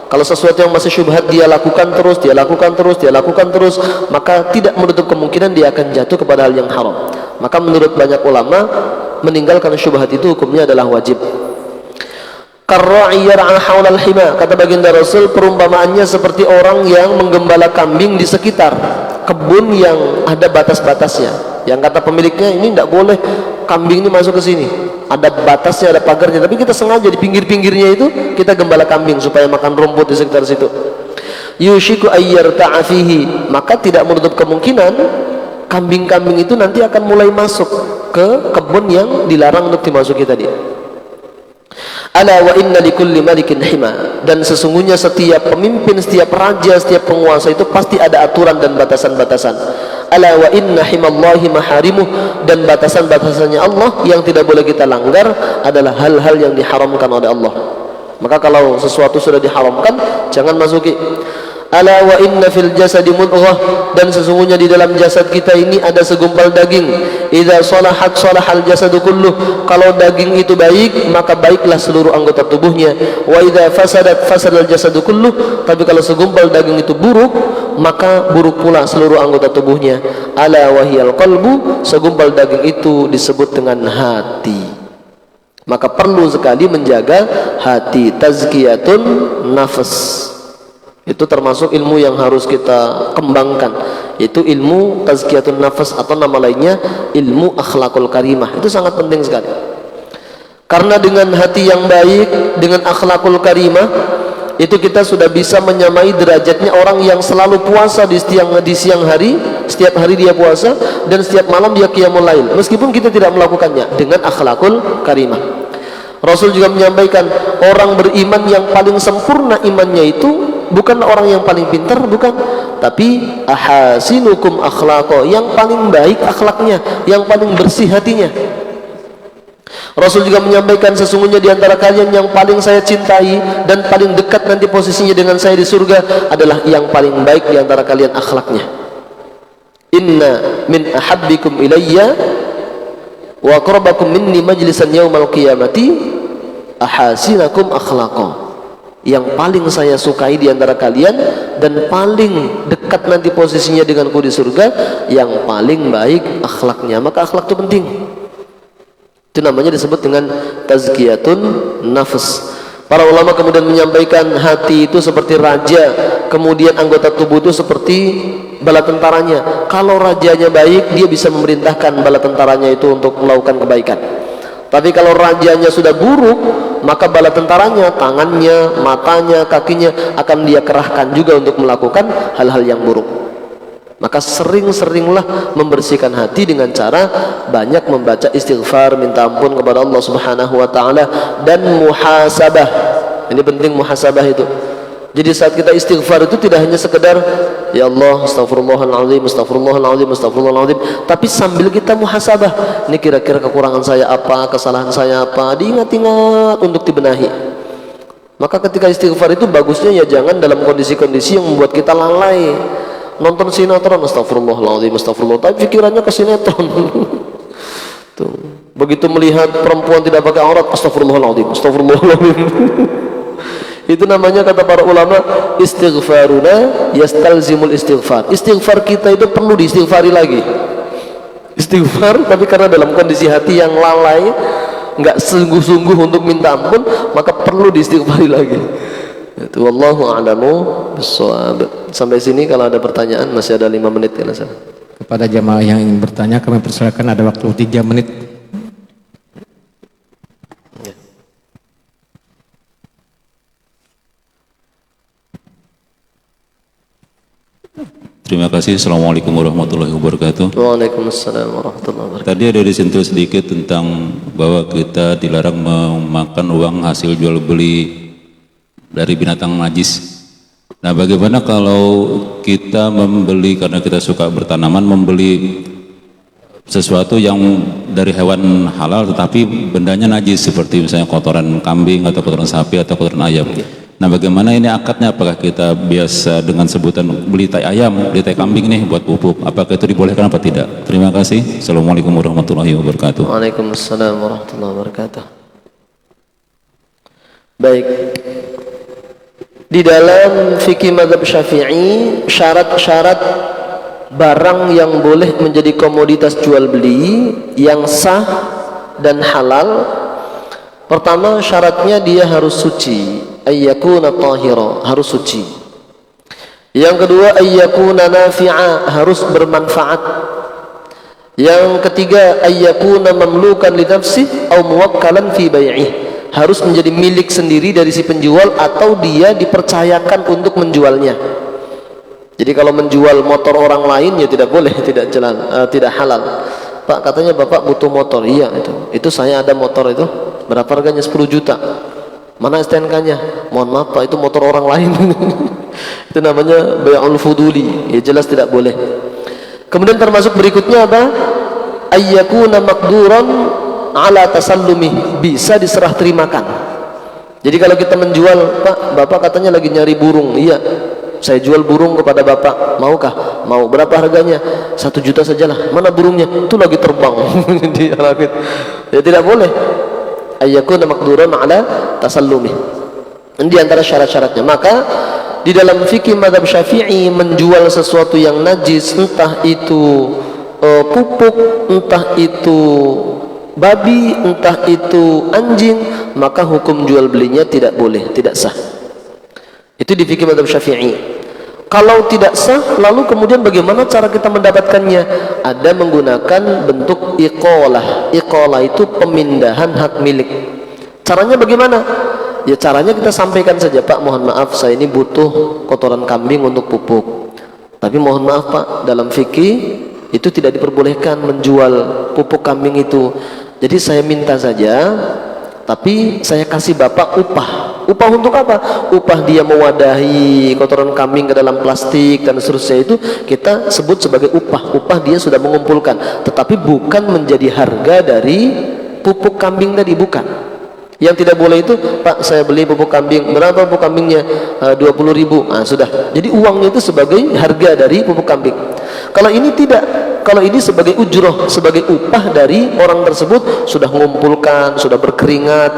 Kalau sesuatu yang masih syubhat dia lakukan terus, maka tidak menutup kemungkinan dia akan jatuh kepada hal yang haram. Maka menurut banyak ulama, meninggalkan syubhat itu hukumnya adalah wajib. Karra'i yar'a haulal hima, kata baginda Rasul, perumpamaannya seperti orang yang menggembala kambing di sekitar kebun yang ada batas-batasnya. Yang kata pemiliknya, ini tidak boleh kambing ini masuk ke sini, ada batasnya, ada pagarnya, tapi kita sengaja di pinggir-pinggirnya itu kita gembala kambing supaya makan rumput di sekitar situ. Yushiku ayyarta'a fihi, maka tidak menutup kemungkinan kambing-kambing itu nanti akan mulai masuk ke kebun yang dilarang untuk dimasuki tadi. Ala wa inna likulli malikin hima, dan sesungguhnya setiap pemimpin, setiap raja, setiap penguasa itu pasti ada aturan dan batasan-batasan. Ala wa inna himallahi maharimuh, dan batasan-batasannya Allah yang tidak boleh kita langgar adalah hal-hal yang diharamkan oleh Allah. Maka kalau sesuatu sudah diharamkan, jangan masuki. Ala wa inna fil jasadi mudghah, dan sesungguhnya di dalam jasad kita ini ada segumpal daging. Idza salahat salahal jasadu kulluh, kalau daging itu baik maka baiklah seluruh anggota tubuhnya. Wa idza fasadat fasadal jasadu kulluh, tapi kalau segumpal daging itu buruk maka buruk pula seluruh anggota tubuhnya. Ala wahiyal qalbu, segumpal daging itu disebut dengan hati. Maka perlu sekali menjaga hati. Tazkiyatun nafs, itu termasuk ilmu yang harus kita kembangkan, yaitu ilmu tazkiyatun nafas, atau nama lainnya ilmu akhlakul karimah. Itu sangat penting sekali, karena dengan hati yang baik, dengan akhlakul karimah, itu kita sudah bisa menyamai derajatnya orang yang selalu puasa di siang hari, setiap hari dia puasa, dan setiap malam dia qiyamul lail, meskipun kita tidak melakukannya, dengan akhlakul karimah. Rasul juga menyampaikan, orang beriman yang paling sempurna imannya itu bukan orang yang paling pintar, bukan, tapi ahasinukum akhlaqo, yang paling baik akhlaknya, yang paling bersih hatinya. Rasul juga menyampaikan, sesungguhnya di antara kalian yang paling saya cintai dan paling dekat nanti posisinya dengan saya di surga adalah yang paling baik di antara kalian akhlaknya. Inna min ahabbikum ilayya wa aqrabakum minni majlisan yaumal qiyamati ahasinakum akhlaqo, yang paling saya sukai di antara kalian dan paling dekat nanti posisinya denganku di surga, yang paling baik akhlaknya. Maka akhlak itu penting. Itu namanya disebut dengan tazkiyatun nafs. Para ulama kemudian menyampaikan, hati itu seperti raja, kemudian anggota tubuh itu seperti bala tentaranya. Kalau rajanya baik, dia bisa memerintahkan bala tentaranya itu untuk melakukan kebaikan. Tapi kalau rajanya sudah buruk, maka bala tentaranya, tangannya, matanya, kakinya akan dia kerahkan juga untuk melakukan hal-hal yang buruk. Maka sering-seringlah membersihkan hati dengan cara banyak membaca istighfar, minta ampun kepada Allah Subhanahu wa taala, dan muhasabah. Ini penting, muhasabah itu. Jadi saat kita istighfar itu tidak hanya sekedar ya Allah astagfirullahaladzim, astagfirullahaladzim, astagfirullahaladzim, tapi sambil kita muhasabah, ini kira-kira kekurangan saya apa, kesalahan saya apa, diingat-ingat untuk dibenahi. Maka ketika istighfar itu bagusnya ya jangan dalam kondisi-kondisi yang membuat kita lalai. Nonton sinetron, astagfirullahaladzim, astagfirullah, tapi pikirannya ke sinetron. Tuh. Begitu melihat perempuan tidak pakai aurat, astagfirullahaladzim, astagfirullahaladzim. Itu namanya, kata para ulama, istighfaruna yastalzimul istighfar. Istighfar kita itu perlu diistighfari lagi. Istighfar tapi karena dalam kondisi hati yang lalai, nggak sungguh-sungguh untuk minta ampun, maka perlu diistighfari lagi. Itu wallahu a'lamu bissawab. Sampai sini kalau ada pertanyaan, masih ada 5 menit ya Nasar. Kepada jamaah yang ingin bertanya, kami persilakan, ada waktu 3 menit. Terima kasih. Assalamualaikum warahmatullahi wabarakatuh. Waalaikumsalam warahmatullahi wabarakatuh. Tadi ada disentuh sedikit tentang bahwa kita dilarang memakan uang hasil jual beli dari binatang najis. Nah, bagaimana kalau kita membeli, karena kita suka bertanaman, membeli sesuatu yang dari hewan halal tetapi bendanya najis, seperti misalnya kotoran kambing atau kotoran sapi atau kotoran ayam. Nah, bagaimana ini akadnya? Apakah kita biasa dengan sebutan beli tai ayam, beli tai kambing nih buat pupuk? Apakah itu dibolehkan apa tidak? Terima kasih. Assalamualaikum warahmatullahi wabarakatuh. Waalaikumsalam warahmatullahi wabarakatuh. Baik. Di dalam fikih mazhab Syafi'i, syarat-syarat barang yang boleh menjadi komoditas jual beli yang sah dan halal, pertama syaratnya dia harus suci, ayyakuna tahira, harus suci. Yang kedua ayyakuna nafi'a, harus bermanfaat. Yang ketiga ayyakuna mamlukan li nafsihi aw muwakkalan fi bai'ih, harus menjadi milik sendiri dari si penjual atau dia dipercayakan untuk menjualnya. Jadi kalau menjual motor orang lain ya tidak boleh, tidak jalan, tidak halal. Pak, katanya Bapak butuh motor. Iya, itu saya ada motor itu. Berapa harganya? 10 juta. Mana STNK-nya? Mohon maaf Pak, itu motor orang lain. Itu namanya bai'ul fuduli. Ya jelas tidak boleh. Kemudian termasuk berikutnya apa? Ayyakuna maqduran ala tasallumi, bisa diserah terimakan. Jadi kalau kita menjual, Pak, Bapak katanya lagi nyari burung. Iya, saya jual burung kepada Bapak, maukah? Mau. Berapa harganya? 1 juta sajalah. Mana burungnya? Itu lagi terbang di langit. Ya tidak boleh. Ayyakuna maqduran ala tasallumi. Ini di antara syarat-syaratnya. Maka di dalam fikih mazhab Syafi'i, menjual sesuatu yang najis, entah itu pupuk, entah itu babi, entah itu anjing, maka hukum jual belinya tidak boleh, tidak sah. Itu di fikih mazhab Syafi'i. Kalau tidak sah, lalu kemudian bagaimana cara kita mendapatkannya? Ada menggunakan bentuk iqalah. Iqalah itu pemindahan hak milik. Caranya bagaimana? Ya caranya kita sampaikan saja, Pak, mohon maaf saya ini butuh kotoran kambing untuk pupuk. Tapi mohon maaf Pak, dalam fikih itu tidak diperbolehkan menjual pupuk kambing itu. Jadi saya minta saja, tapi saya kasih Bapak upah. Upah untuk apa? Upah dia mewadahi kotoran kambing ke dalam plastik dan seterusnya, itu kita sebut sebagai upah. Upah dia sudah mengumpulkan, tetapi bukan menjadi harga dari pupuk kambing tadi, bukan. Yang tidak boleh itu, Pak, saya beli pupuk kambing, berapa pupuk kambingnya? 20.000. Nah, sudah. Jadi uangnya itu sebagai harga dari pupuk kambing. Kalau ini tidak, kalau ini sebagai ujroh, sebagai upah dari orang tersebut, sudah mengumpulkan, sudah berkeringat,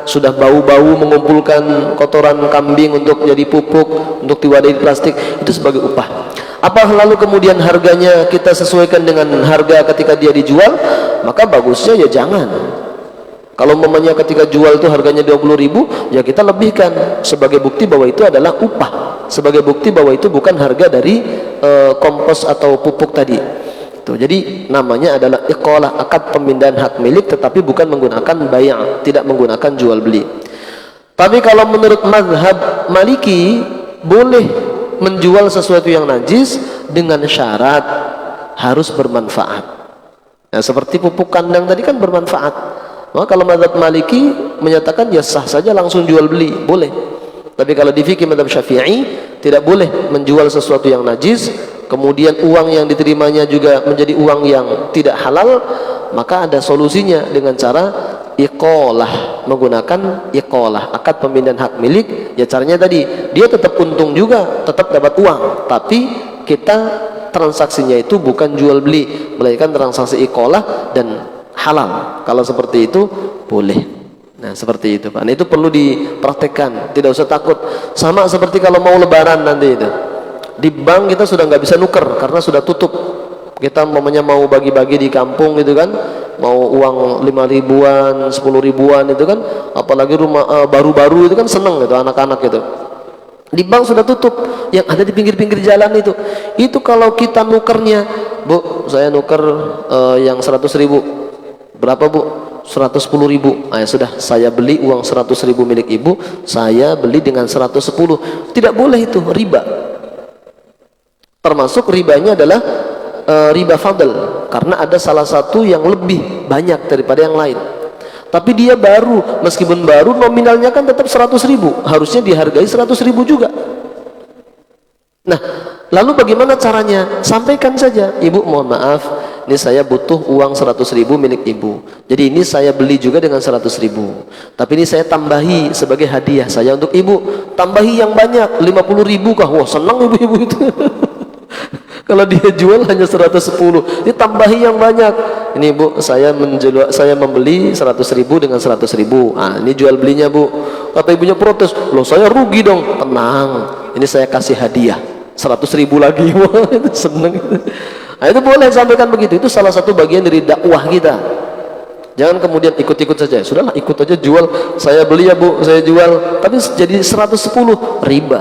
sudah bau-bau mengumpulkan kotoran kambing untuk jadi pupuk, untuk diwadahi plastik, itu sebagai upah. Apa lalu kemudian harganya kita sesuaikan dengan harga ketika dia dijual? Maka bagusnya ya jangan. Kalau umpamanya ketika jual itu harganya 20.000, ya kita lebihkan sebagai bukti bahwa itu adalah upah, sebagai bukti bahwa itu bukan harga dari kompos atau pupuk tadi. Itu. Jadi namanya adalah iqalah, akad pemindahan hak milik, tetapi bukan menggunakan bai', tidak menggunakan jual beli. Tapi kalau menurut mazhab Maliki boleh menjual sesuatu yang najis dengan syarat harus bermanfaat. Nah, seperti pupuk kandang tadi kan bermanfaat. Maka kalau mazhab Maliki menyatakan ya sah saja langsung jual beli, boleh. Tapi kalau di fikih mazhab Syafi'i tidak boleh menjual sesuatu yang najis, kemudian uang yang diterimanya juga menjadi uang yang tidak halal, maka ada solusinya dengan cara iqalah, menggunakan iqalah, akad pemindahan hak milik. Ya caranya tadi, dia tetap untung juga, tetap dapat uang, tapi kita transaksinya itu bukan jual beli, melainkan transaksi iqalah dan halal. Kalau seperti itu boleh. Nah seperti itu Pak. Nah, itu perlu dipraktekkan, tidak usah takut. Sama seperti kalau mau lebaran nanti itu, di bank kita sudah nggak bisa nuker karena sudah tutup. Kita mau bagi-bagi di kampung gitu kan, mau uang 5 ribuan, 10 ribuan itu kan, apalagi rumah baru-baru itu kan seneng gitu anak-anak gitu. Di bank sudah tutup, yang ada di pinggir-pinggir jalan itu kalau kita nukernya, Bu, saya nuker yang 100 ribu, berapa Bu? 110 ribu. Ya sudah, saya beli uang 100 ribu milik ibu, saya beli dengan 110. Tidak boleh, itu riba. Termasuk ribanya adalah riba fadl, karena ada salah satu yang lebih banyak daripada yang lain. Tapi dia baru, meskipun baru nominalnya kan tetap 100 ribu, harusnya dihargai 100 ribu juga. Nah, lalu bagaimana caranya? Sampaikan saja, Ibu mohon maaf, ini saya butuh uang 100 ribu milik ibu, jadi ini saya beli juga dengan 100 ribu, tapi ini saya tambahi sebagai hadiah saya untuk ibu, tambahi yang banyak, 50 ribu kah? Wah senang ibu-ibu itu. Kalau dia jual hanya 110, ditambahi yang banyak. Ini Bu, saya membeli 100 ribu dengan 100 ribu. Ah, ini jual belinya Bu. Kata ibunya protes, loh saya rugi dong. Tenang, ini saya kasih hadiah 100 ribu lagi. Wah, itu seneng. Nah, itu boleh sampaikan begitu. Itu salah satu bagian dari dakwah kita. Jangan kemudian ikut-ikut saja. Sudahlah, ikut aja jual. Saya beli ya Bu, saya jual. Tapi jadi 110, riba.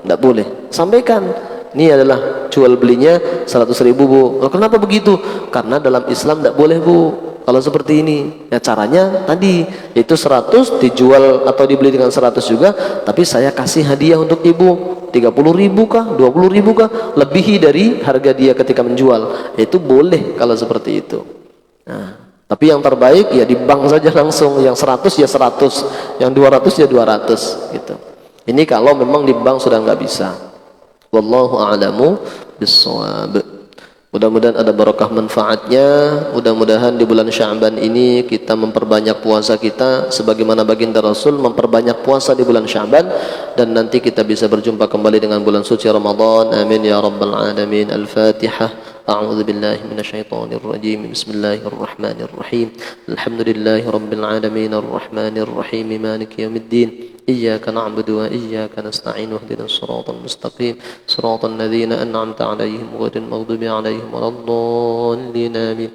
Tidak boleh. Sampaikan. Ini adalah jual belinya 100 ribu Bu. Oh, kenapa begitu? Karena dalam Islam tidak boleh Bu kalau seperti ini. Ya caranya tadi, yaitu 100 dijual atau dibeli dengan 100 juga, tapi saya kasih hadiah untuk ibu 30 ribu kah, 20 ribu kah, lebihi dari harga dia ketika menjual. Itu boleh kalau seperti itu. Nah, tapi yang terbaik ya di bank saja langsung, yang 100 ya 100, yang 200 ya 200 gitu. Ini kalau memang di bank sudah nggak bisa. Wallahu a'lamu bissawab. Mudah-mudahan ada barakah manfaatnya. Mudah-mudahan di bulan Sya'ban ini kita memperbanyak puasa kita, sebagaimana baginda Rasul memperbanyak puasa di bulan Sya'ban, dan nanti kita bisa berjumpa kembali dengan bulan suci Ramadan. Amin ya rabbal alamin. Al-Fatihah. أعوذ بالله من الشيطان الرجيم بسم الله الرحمن الرحيم الحمد لله رب العالمين الرحمن الرحيم مالك يوم الدين إياك نعبد وإياك نستعين واهدنا الصراط المستقيم صراط الذين أنعمت عليهم غير المغضوب عليهم ولا الضالين آمين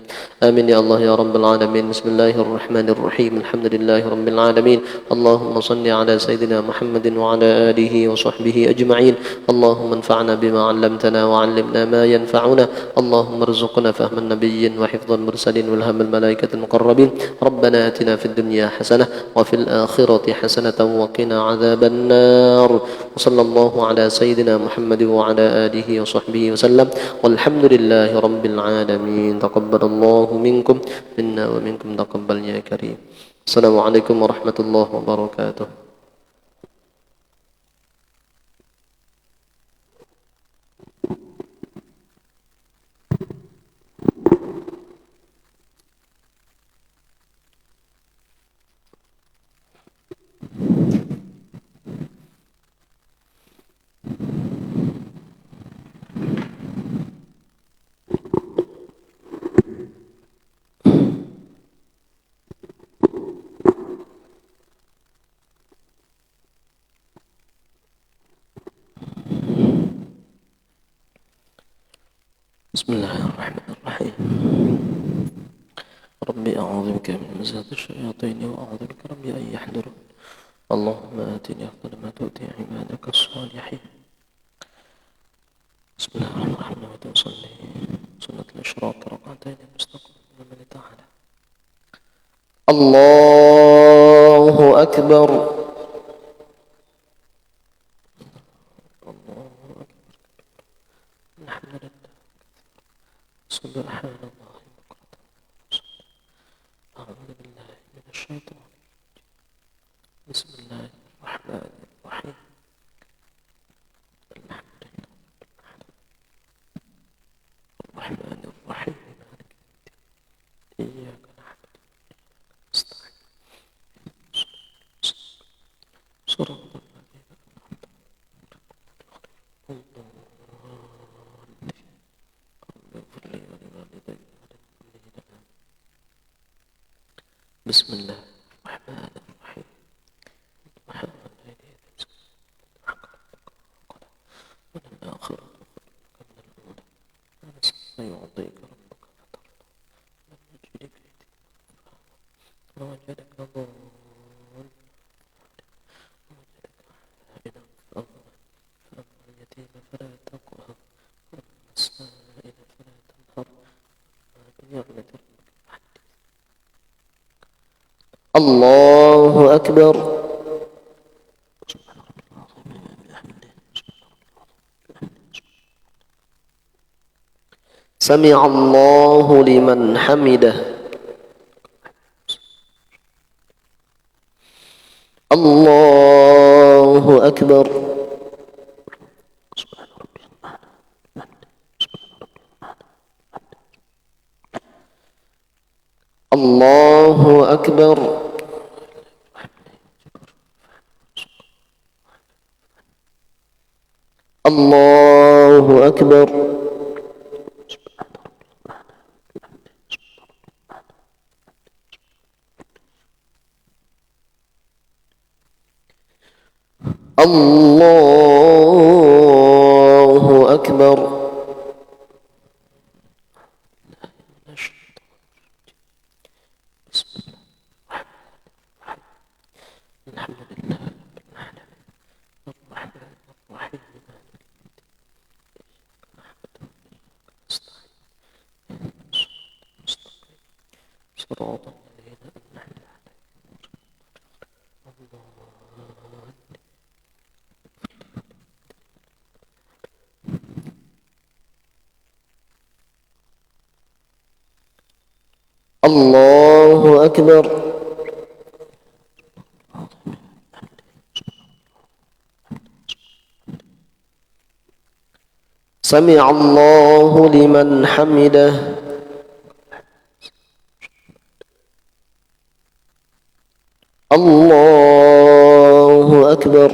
آمين يا الله يا رب العالمين بسم الله الرحمن الرحيم الحمد لله رب العالمين اللهم صل على سيدنا محمد وعلى آله وصحبه أجمعين اللهم انفعنا بما علمتنا وعلمنا ما ينفعنا اللهم ارزقنا فهم النبيين وحفظ المرسلين والهم الملائكة المقربين ربنا آتنا في الدنيا حسنة وفي الآخرة حسنة وقنا عذاب النار وصلى الله على سيدنا محمد وعلى آله وصحبه وسلم والحمد لله رب العالمين تقبل الله منكم منا ومنكم تقبل يا كريم السلام عليكم ورحمة الله وبركاته. بسم الله الرحمن الرحيم ربي أعوذ بك من همزات الشياطين وأعوذ بك ربي أن يحضرون اللهم آتني أفضل ما تؤتي عبادك الصالحين بسم الله الرحمن الرحيم صلي سنة الإشراق ركعتين مستقبل من تعالى. الله أكبر. الله أكبر. الحمد لله. سبحان الله بكرة. أعوذ بالله من الشيطان. بسم الله الرحمن الرحيم. الحمد لله الرحمن الرحيم مالك إياك نعبد وإياك نستعين صراط الذين أنعمت عليهم رب اغفر لي ولوالدي وللمؤمنين آمين. بسم الله الرحمن الرحيم. والآخرة من الأولى ولسوف يعطيك ربك فترضى لم يجدك يتيما ووجدك ضالا ووجدك عائلا فأغنى فأما اليتيم فلا تقهر وأما السائل فلا تنهر وأما بنعمة ربك فحدث. الله أكبر. سمع الله لمن حمده. الله أكبر. الله أكبر. الله أكبر. الله أكبر. بسم الله الحمد لله رب العالمين الرحمن الرحيم مالك صراط الذين أنعمت عليهم. الله أكبر. سمع الله لمن حمده. الله أكبر.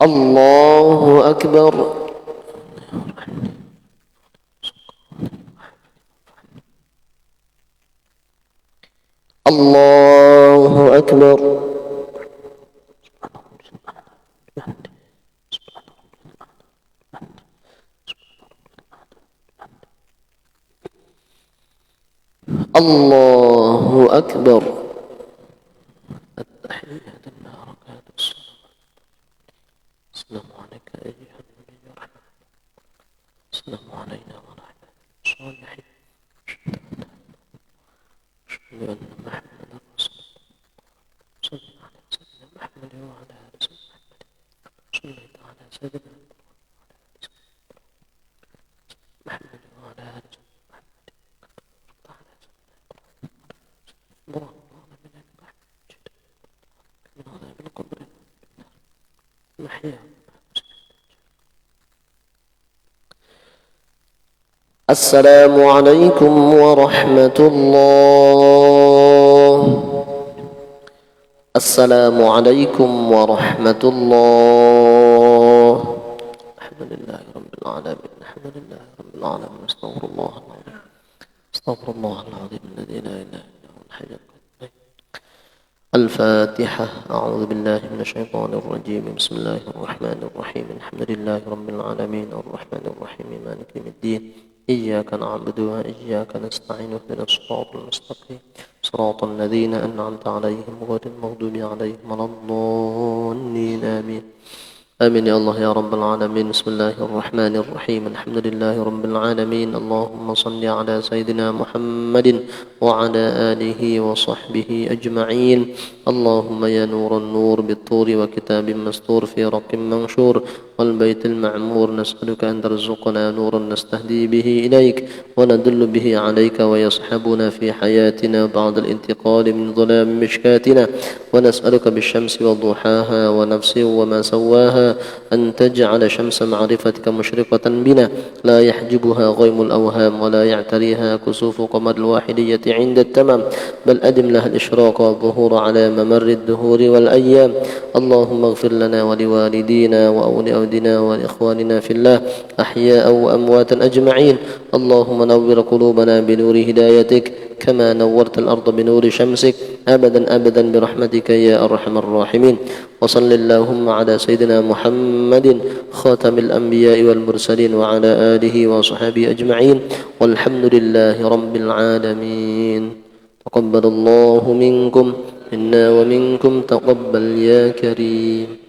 الله أكبر. الله أكبر. الله أكبر. التحيات البركات السلام عليك أيها النبي ورحمة السلام علينا ورحمة الصالحين أشهد أن محمدا رسول الله صل على سيدنا محمد وعلى آل سيدنا محمد صليت على سيدنا محمد وعلى آل سيدنا السلام عليكم ورحمة الله. السلام عليكم ورحمة الله. الحمد لله رب العالمين. الحمد لله رب العالمين. استغفر الله العظيم. استغفر الله العظيم الذي لا إله إلا هو الحي القيوم. الفاتحة. أعوذ بالله من الشيطان الرجيم. بسم الله الرحمن الرحيم. الحمد لله رب العالمين الرحمن الرحيم مالك يوم الدين إياك نعبد وإياك نستعين اهدنا الصراط المستقيم صراط الذين أنعمت عليهم غير المغضوب عليهم ولا الضالين آمين. آمين يا الله يا رب العالمين. بسم الله الرحمن الرحيم. الحمد لله رب العالمين. اللهم صل على سيدنا محمد وعلى آله وصحبه أجمعين. اللهم يا نور النور بالطور وكتاب مستور في رق منشور والبيت المعمور، نسألك أن ترزقنا نورا نستهدي به إليك وندل به عليك ويصحبنا في حياتنا بعد الانتقال من ظلام مشكاتنا، ونسألك بالشمس وضحاها ونفس وما سواها أن تجعل شمس معرفتك مشرقة بنا لا يحجبها غيم الأوهام ولا يعتريها كسوف قمر الواحدية عند التمام، بل أدم لها الإشراق والظهور على ممر الدهور والأيام. اللهم اغفر لنا ولوالدينا وأولادنا وإخواننا في الله أحياء وأمواتا أجمعين. اللهم نور قلوبنا بنور هدايتك كما نورت الأرض بنور شمسك أبدا أبدا برحمتك يا أرحم الراحمين. وصل اللهم على سيدنا محمد خاتم الأنبياء والمرسلين وعلى آله وصحبه أجمعين، والحمد لله رب العالمين. تقبل الله منكم منا ومنكم تقبل يا كريم.